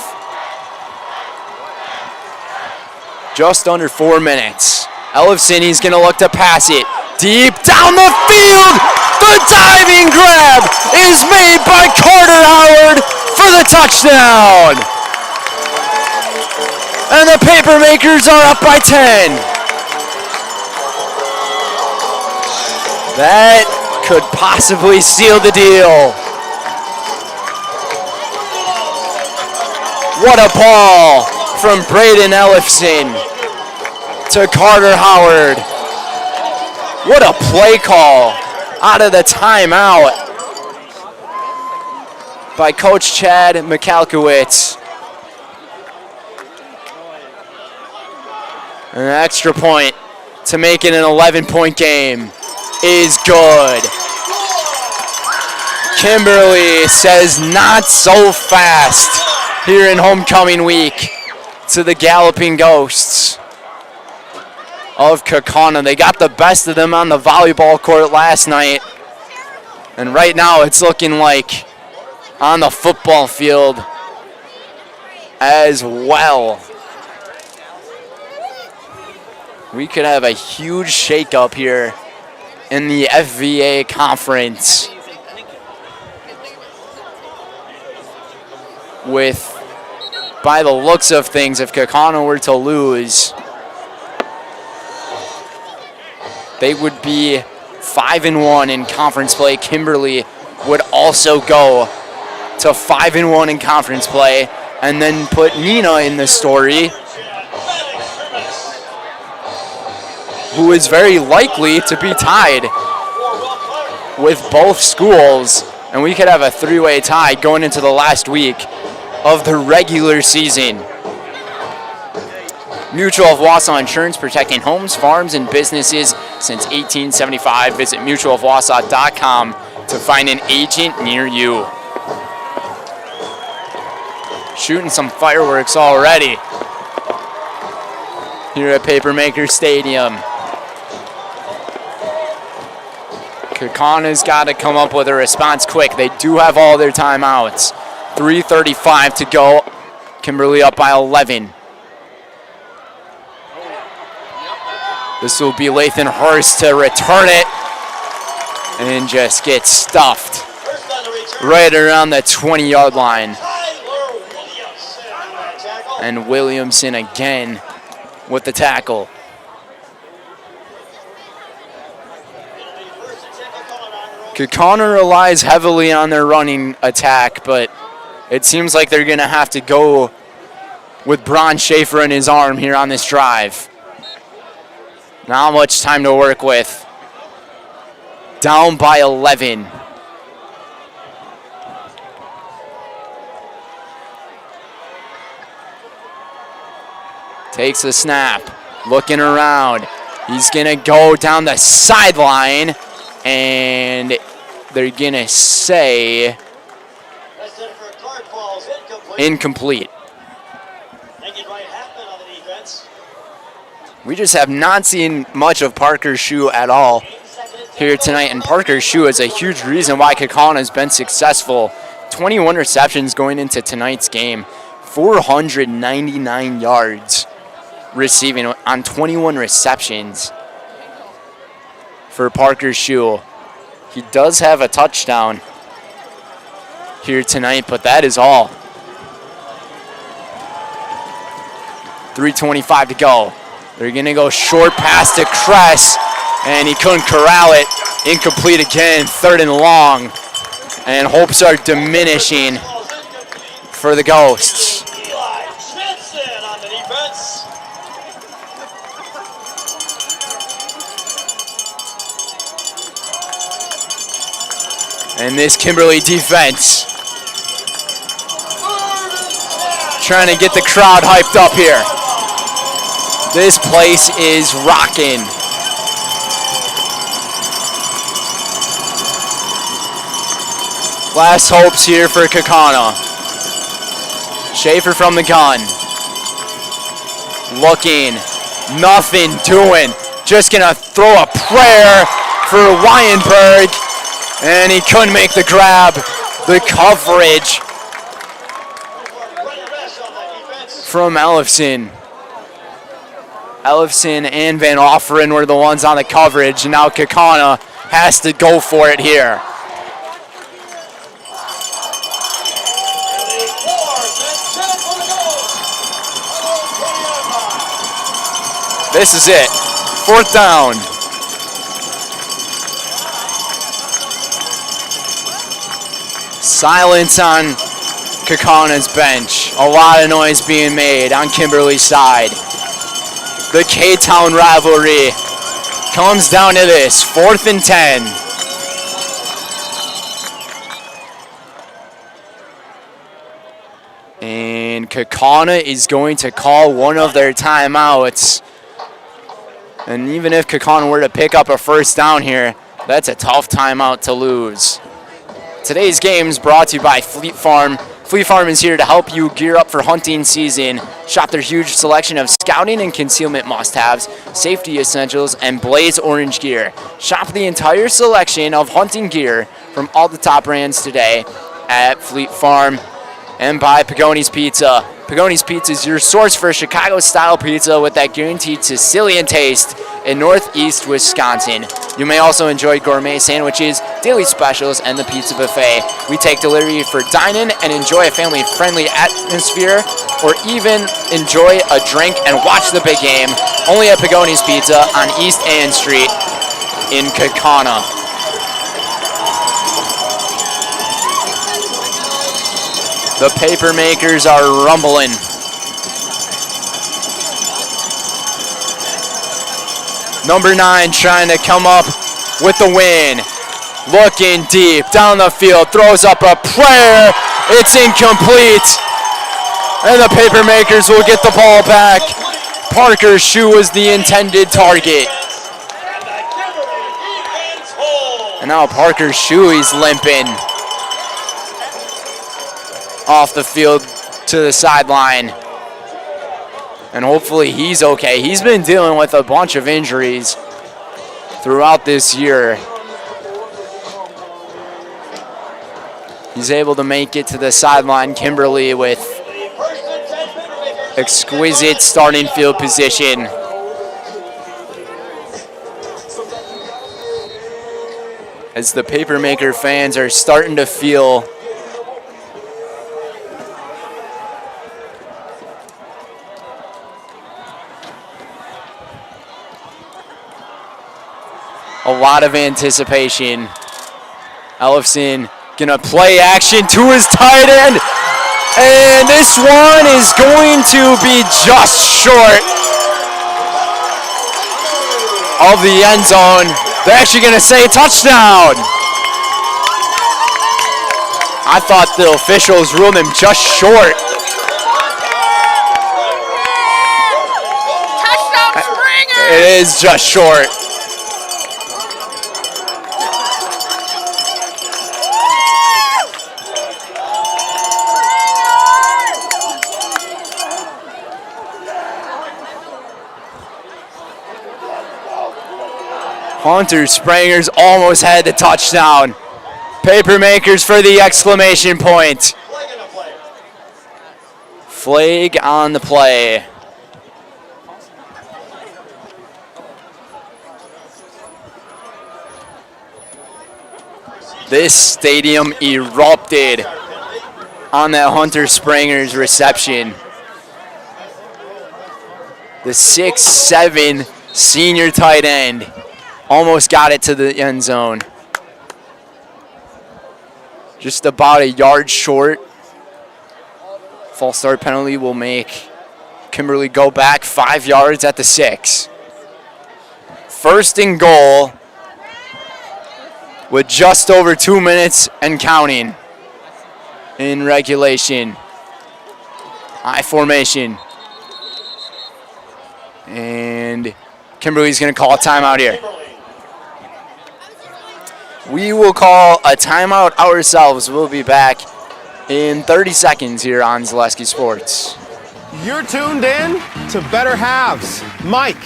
Just under 4 minutes. Ellison, he's going to look to pass it deep down the field. The diving grab is made by Carter Howard for the touchdown. And the paper makers are up by 10. That could possibly seal the deal. What a ball from Braden Ellison to Carter Howard. What a play call out of the timeout by Coach Chad Michalkiewicz. An extra point to make it an 11-point game is good. Kimberly says not so fast here in homecoming week to the Galloping Ghosts of Kaukana. They got the best of them on the volleyball court last night. And right now it's looking like on the football field as well. We could have a huge shakeup here in the FVA conference with, by the looks of things, if Kaukana were to lose, they would be 5-1 in conference play. Kimberly would also go to 5-1 in conference play, and then put Nina in the story, who is very likely to be tied with both schools, and we could have a three-way tie going into the last week of the regular season. Mutual of Wausau Insurance, protecting homes, farms, and businesses since 1875. Visit mutualofwausau.com to find an agent near you. Shooting some fireworks already here at Papermaker Stadium. Kaukana's got to come up with a response quick. They do have all their timeouts. 3:35 to go. Kimberly up by 11. This will be Lathan Hurst to return it and just get stuffed right around the 20-yard line. And Williamson again with the tackle. Kaukana relies heavily on their running attack, but it seems like they're going to have to go with Bron Schaefer in his arm here on this drive. Not much time to work with. Down by 11. Takes a snap, looking around. He's gonna go down the sideline, and they're gonna say incomplete. We just have not seen much of Parker's shoe at all here tonight, and Parker's shoe is a huge reason why Kaukana has been successful. 21 receptions going into tonight's game, 499 yards receiving on 21 receptions for Parker's shoe. He does have a touchdown here tonight, but that is all. 3:25 to go. They're gonna go short pass to Kress, and he couldn't corral it. Incomplete again, 3rd and long, and hopes are diminishing for the Ghosts. And this Kimberly defense trying to get the crowd hyped up here. This place is rocking. Last hopes here for Kaukana. Schaefer from the gun. Looking, nothing doing. Just gonna throw a prayer for Weinberg. And he couldn't make the grab. The coverage from Ellison. Ellison and Van Offeren were the ones on the coverage. And now Kaukana has to go for it here. This is it. 4th down. Silence on Kaukana's bench. A lot of noise being made on Kimberly's side. The K-Town rivalry comes down to this. 4th and 10. And Kaukana is going to call one of their timeouts. And even if Kaukana were to pick up a 1st down here, that's a tough timeout to lose. Today's game is brought to you by Fleet Farm. Fleet Farm is here to help you gear up for hunting season. Shop their huge selection of scouting and concealment must-haves, safety essentials, and Blaze Orange gear. Shop the entire selection of hunting gear from all the top brands today at Fleet Farm. And by Pagoni's Pizza. Pagoni's Pizza is your source for Chicago-style pizza with that guaranteed Sicilian taste in Northeast Wisconsin. You may also enjoy gourmet sandwiches, daily specials, and the pizza buffet. We take delivery for dine-in and enjoy a family-friendly atmosphere, or even enjoy a drink and watch the big game. Only at Pagoni's Pizza on East Ann Street in Kaukana. The paper makers are rumbling. Number 9 trying to come up with the win. Looking deep down the field, throws up a prayer. It's incomplete. And the paper makers will get the ball back. Parker's shoe was the intended target. And now Parker's shoe, he's limping off the field to the sideline. And hopefully he's okay. He's been dealing with a bunch of injuries throughout this year. He's able to make it to the sideline. Kimberly with exquisite starting field position. As the Papermaker fans are starting to feel lot of anticipation. Ellison gonna play action to his tight end. And this one is going to be just short of the end zone. They're actually gonna say touchdown. I thought the officials ruled him just short. Touchdown Springer! It is just short. Hunter Springers almost had the touchdown. Papermakers for the exclamation point. Flag on the play. This stadium erupted on that Hunter Springers reception. The 6'7" senior tight end almost got it to the end zone. Just about a yard short. False start penalty will make Kimberly go back 5 yards at the 6. First and goal with just over 2 minutes and counting in regulation. I formation. And Kimberly's going to call a timeout here. We will call a timeout ourselves. We'll be back in 30 seconds here on Zaleski Sports. You're tuned in to Better Halves. Mike,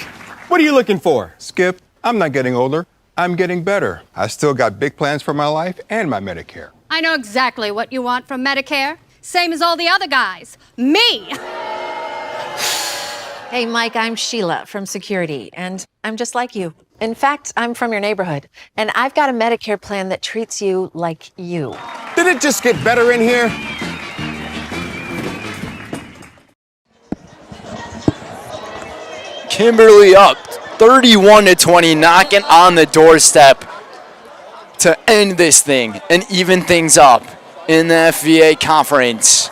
what are you looking for? Skip, I'm not getting older. I'm getting better. I still got big plans for my life and my Medicare. I know exactly what you want from Medicare. Same as all the other guys. Me! Hey, Mike, I'm Sheila from Security, and I'm just like you. In fact, I'm from your neighborhood, and I've got a Medicare plan that treats you like you. Did it just get better in here? Kimberly up 31-20, knocking on the doorstep to end this thing and even things up in the FVA conference.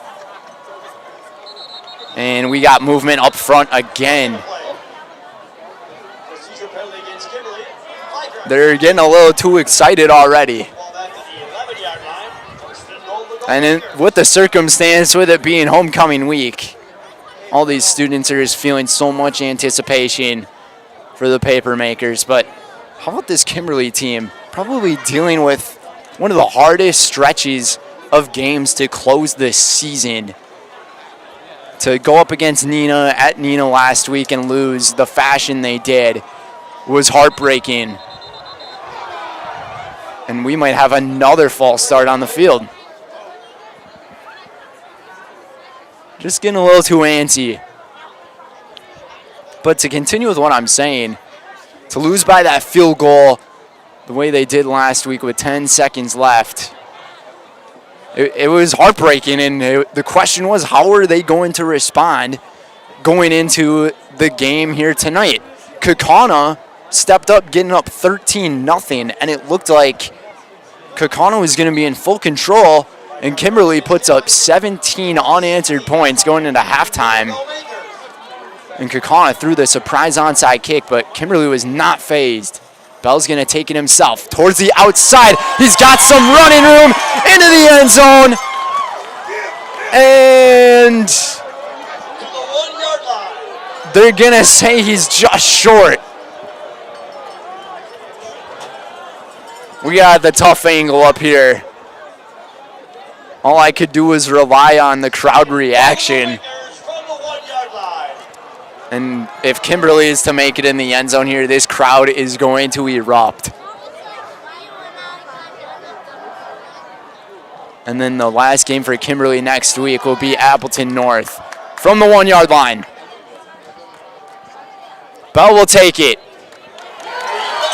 And we got movement up front again. They're getting a little too excited already. And with the circumstance, with it being homecoming week, all these students are just feeling so much anticipation for the Papermakers. But how about this Kimberly team? Probably dealing with one of the hardest stretches of games to close this season. To go up against Neenah at Neenah last week and lose the fashion they did was heartbreaking. And we might have another false start on the field. Just getting a little too antsy. But to continue with what I'm saying, to lose by that field goal the way they did last week with 10 seconds left, it was heartbreaking. And the question was, how are they going to respond going into the game here tonight? Kaukana stepped up, getting up 13-0, and it looked like Kaukana was going to be in full control, and Kimberly puts up 17 unanswered points going into halftime. And Kaukana threw the surprise onside kick, but Kimberly was not phased. Bell's going to take it himself towards the outside. He's got some running room into the end zone. And they're going to say he's just short. We got the tough angle up here. All I could do was rely on the crowd reaction. And if Kimberly is to make it in the end zone here, this crowd is going to erupt. And then the last game for Kimberly next week will be Appleton North from the 1 yard line. Bell will take it.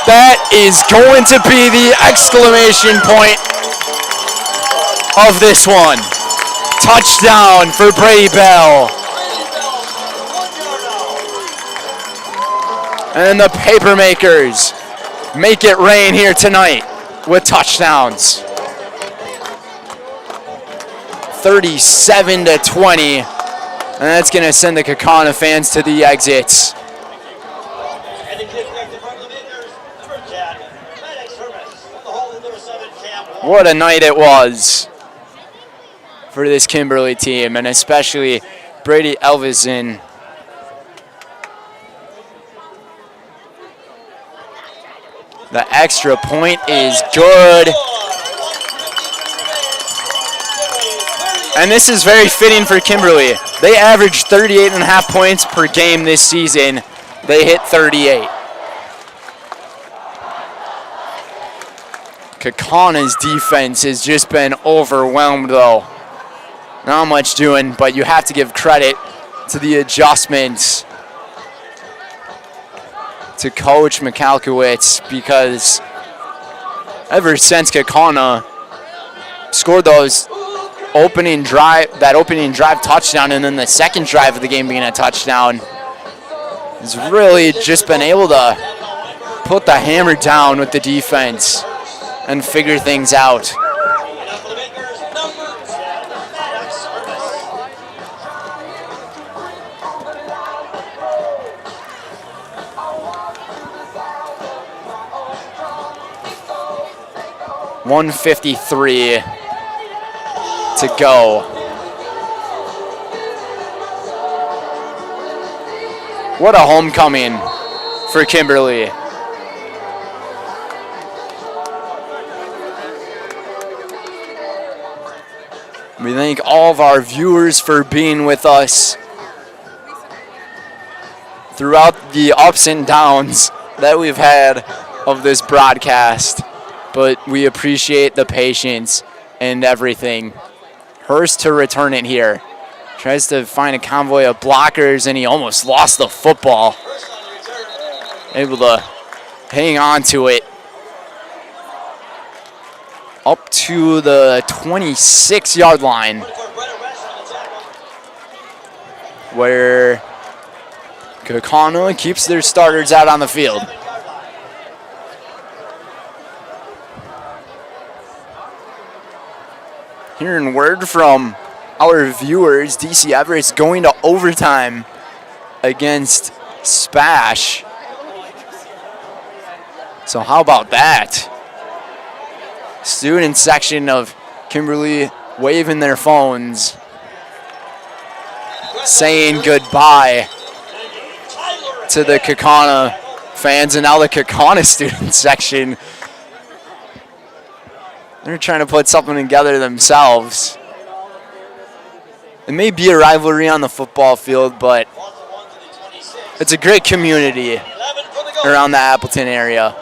That is going to be the exclamation point of this one. Touchdown for Brady Bell. And the Papermakers make it rain here tonight with touchdowns. 37-20, and that's going to send the Kaukana fans to the exits. What a night it was for this Kimberly team, and especially Brady Ellison. The extra point is good. And this is very fitting for Kimberly. They averaged 38.5 points per game this season. They hit 38. Kaukana's defense has just been overwhelmed, though. Not much doing, but you have to give credit to the adjustments to Coach Michalkiewicz, because ever since Kaukana scored that opening drive touchdown, and then the second drive of the game being a touchdown, has really just been able to put the hammer down with the defense and figure things out. .153 to go. What a homecoming for Kimberly. We thank all of our viewers for being with us throughout the ups and downs that we've had of this broadcast, but we appreciate the patience and everything. Hurst to return it here. Tries to find a convoy of blockers, and he almost lost the football. Able to hang on to it. Up to the 26-yard line, where Kaukana keeps their starters out on the field. Hearing word from our viewers, DC Everett's going to overtime against Spash. So how about that? Student section of Kimberly waving their phones, saying goodbye to the Kaukana fans, and now the Kaukana student section, they're trying to put something together themselves. It may be a rivalry on the football field, but it's a great community around the Appleton area.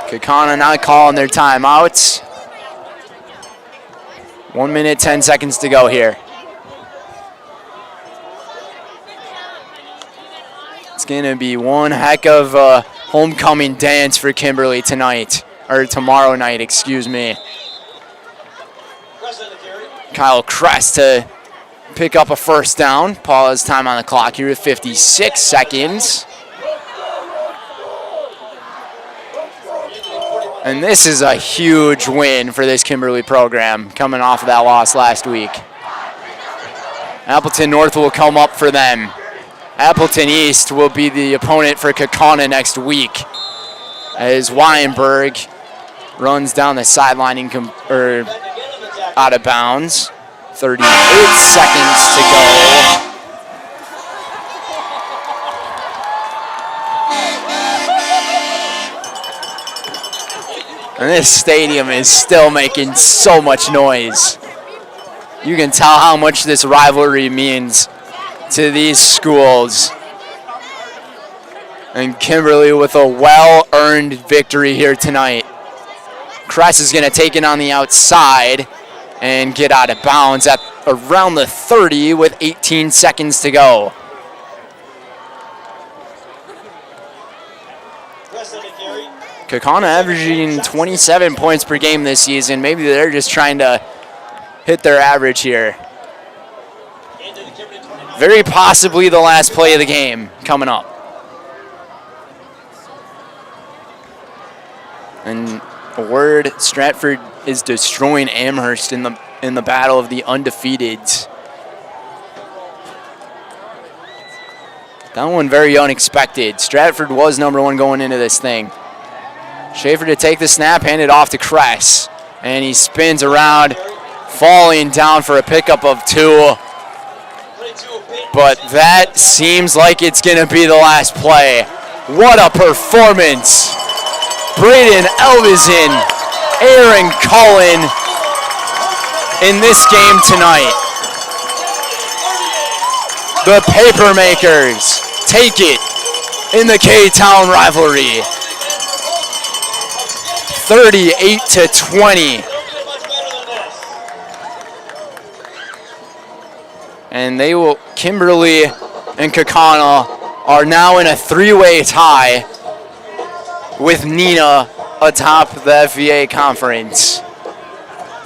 Kaukana not calling their timeouts. 1 minute, 10 seconds to go here. It's going to be one heck of a homecoming dance for Kimberly tonight, or tomorrow night, excuse me. Kyle Kress to pick up a first down. Pause time on the clock here with 56 seconds. And this is a huge win for this Kimberly program, coming off of that loss last week. Appleton North will come up for them. Appleton East will be the opponent for Kaukana next week, as Weinberg runs down the sideline out of bounds. 38 seconds to go. And this stadium is still making so much noise. You can tell how much this rivalry means to these schools. And Kimberly with a well-earned victory here tonight. Kress is going to take it on the outside and get out of bounds at around the 30 with 18 seconds to go. Kaukana averaging 27 points per game this season. Maybe they're just trying to hit their average here. very possibly the last play of the game coming up. And a word, Stratford is destroying Amherst in the battle of the undefeateds. That one very unexpected. Stratford was number 1 going into this thing. Schaefer to take the snap, hand it off to Kress. And he spins around, falling down for a pickup of 2. But that seems like it's going to be the last play. What a performance. Braden Ellison, Aaron Cullen in this game tonight. The Papermakers take it in the K-Town rivalry. 38-20. And they will, Kimberly and Kaukana are now in a 3-way tie with Nina atop the FVA conference.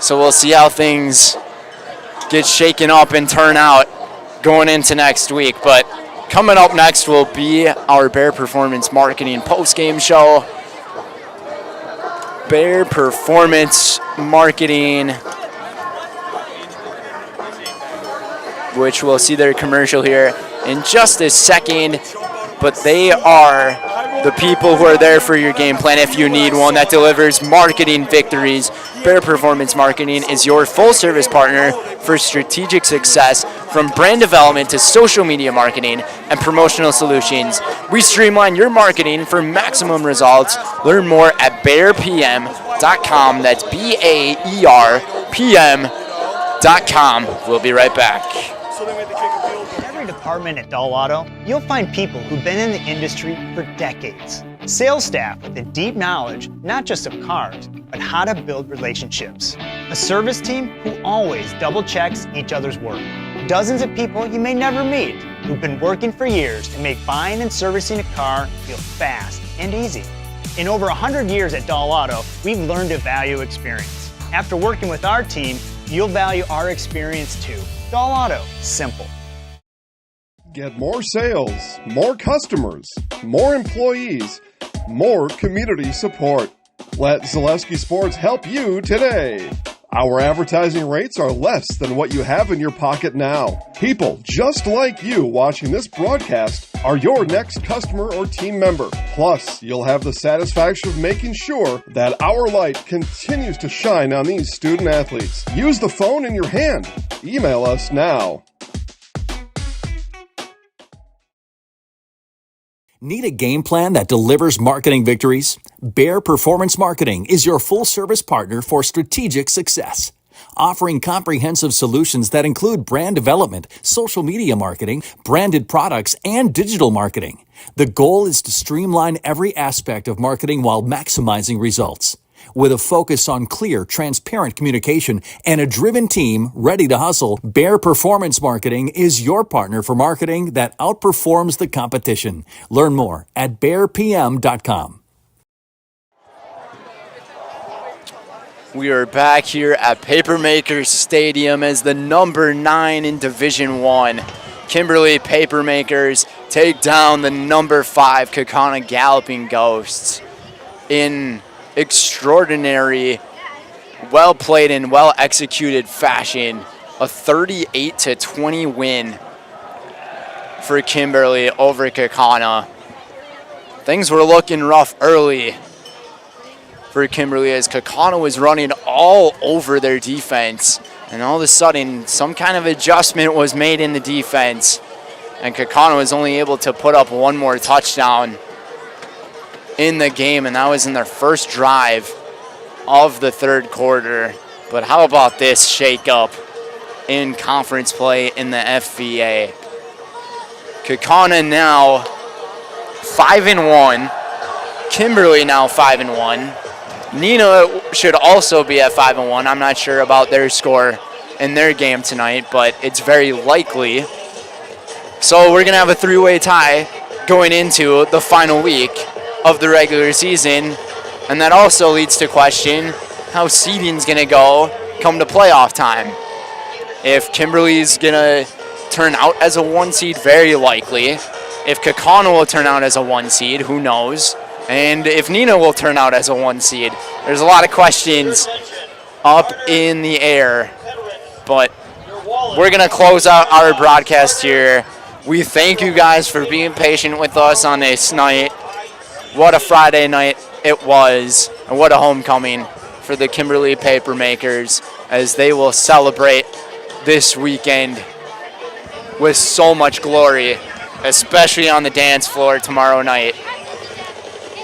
So we'll see how things get shaken up and turn out going into next week. But coming up next will be our Bear Performance Marketing post-game show. Bear Performance Marketing, which we'll see their commercial here in just a second. But they are the people who are there for your game plan if you need one that delivers marketing victories. Bear Performance Marketing is your full-service partner for strategic success, from brand development to social media marketing and promotional solutions. We streamline your marketing for maximum results. Learn more at bearpm.com. That's BAERPM.com. We'll be right back. Department at Dull Auto, you'll find people who've been in the industry for decades. Sales staff with a deep knowledge, not just of cars, but how to build relationships. A service team who always double checks each other's work. Dozens of people you may never meet who've been working for years to make buying and servicing a car feel fast and easy. In over 100 years at Dull Auto, we've learned to value experience. After working with our team, you'll value our experience too. Dull Auto, simple. Get more sales, more customers, more employees, more community support. Let Zaleski Sports help you today. Our advertising rates are less than what you have in your pocket now. People just like you watching this broadcast are your next customer or team member. Plus, you'll have the satisfaction of making sure that our light continues to shine on these student athletes. Use the phone in your hand. Email us now. Need a game plan that delivers marketing victories? Bear Performance Marketing is your full-service partner for strategic success. Offering comprehensive solutions that include brand development, social media marketing, branded products, and digital marketing. The goal is to streamline every aspect of marketing while maximizing results. With a focus on clear, transparent communication and a driven team ready to hustle, Bear Performance Marketing is your partner for marketing that outperforms the competition. Learn more at bearpm.com. We are back here at Papermakers Stadium as the number 9 in Division 1. Kimberly Papermakers take down the number 5 Kaukana Galloping Ghosts in extraordinary, well-played and well-executed fashion. A 38-20 win for Kimberly over Kaukana. Things were looking rough early for Kimberly as Kaukana was running all over their defense. And all of a sudden, some kind of adjustment was made in the defense. And Kaukana was only able to put up one more touchdown in the game, and that was in their first drive of the third quarter. But how about this shakeup in conference play in the FVA? Kaukana now 5-1. Kimberly now 5-1. Nina should also be at 5-1. I'm not sure about their score in their game tonight, but it's very likely. So we're going to have a 3-way tie going into the final week of the regular season, and that also leads to question how seeding's going to go come to playoff time. If Kimberly's going to turn out as a 1 seed? Very likely. If Kaukauna will turn out as a 1 seed, who knows? And if Nina will turn out as a 1 seed. There's a lot of questions up in the air, but we're going to close out our broadcast here. We thank you guys for being patient with us on this night. What a Friday night it was, and what a homecoming for the Kimberly Papermakers as they will celebrate this weekend with so much glory, especially on the dance floor tomorrow night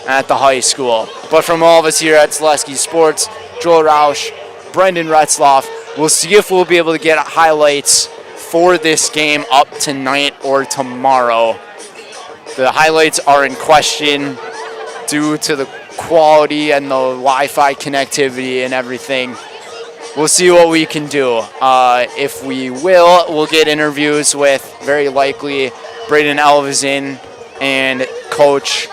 at the high school. But from all of us here at Zaleski Sports, Joel Rausch, Brendan Retzloff, we'll see if we'll be able to get highlights for this game up tonight or tomorrow. The highlights are in question due to the quality and the Wi-Fi connectivity and everything. We'll see what we can do. If we will, we'll get interviews with, very likely, Braden Ellison and Coach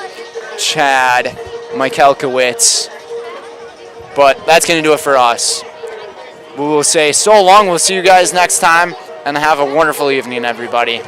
Chad Michalkowitz. But that's going to do it for us. We will say so long. We'll see you guys next time, and have a wonderful evening, everybody.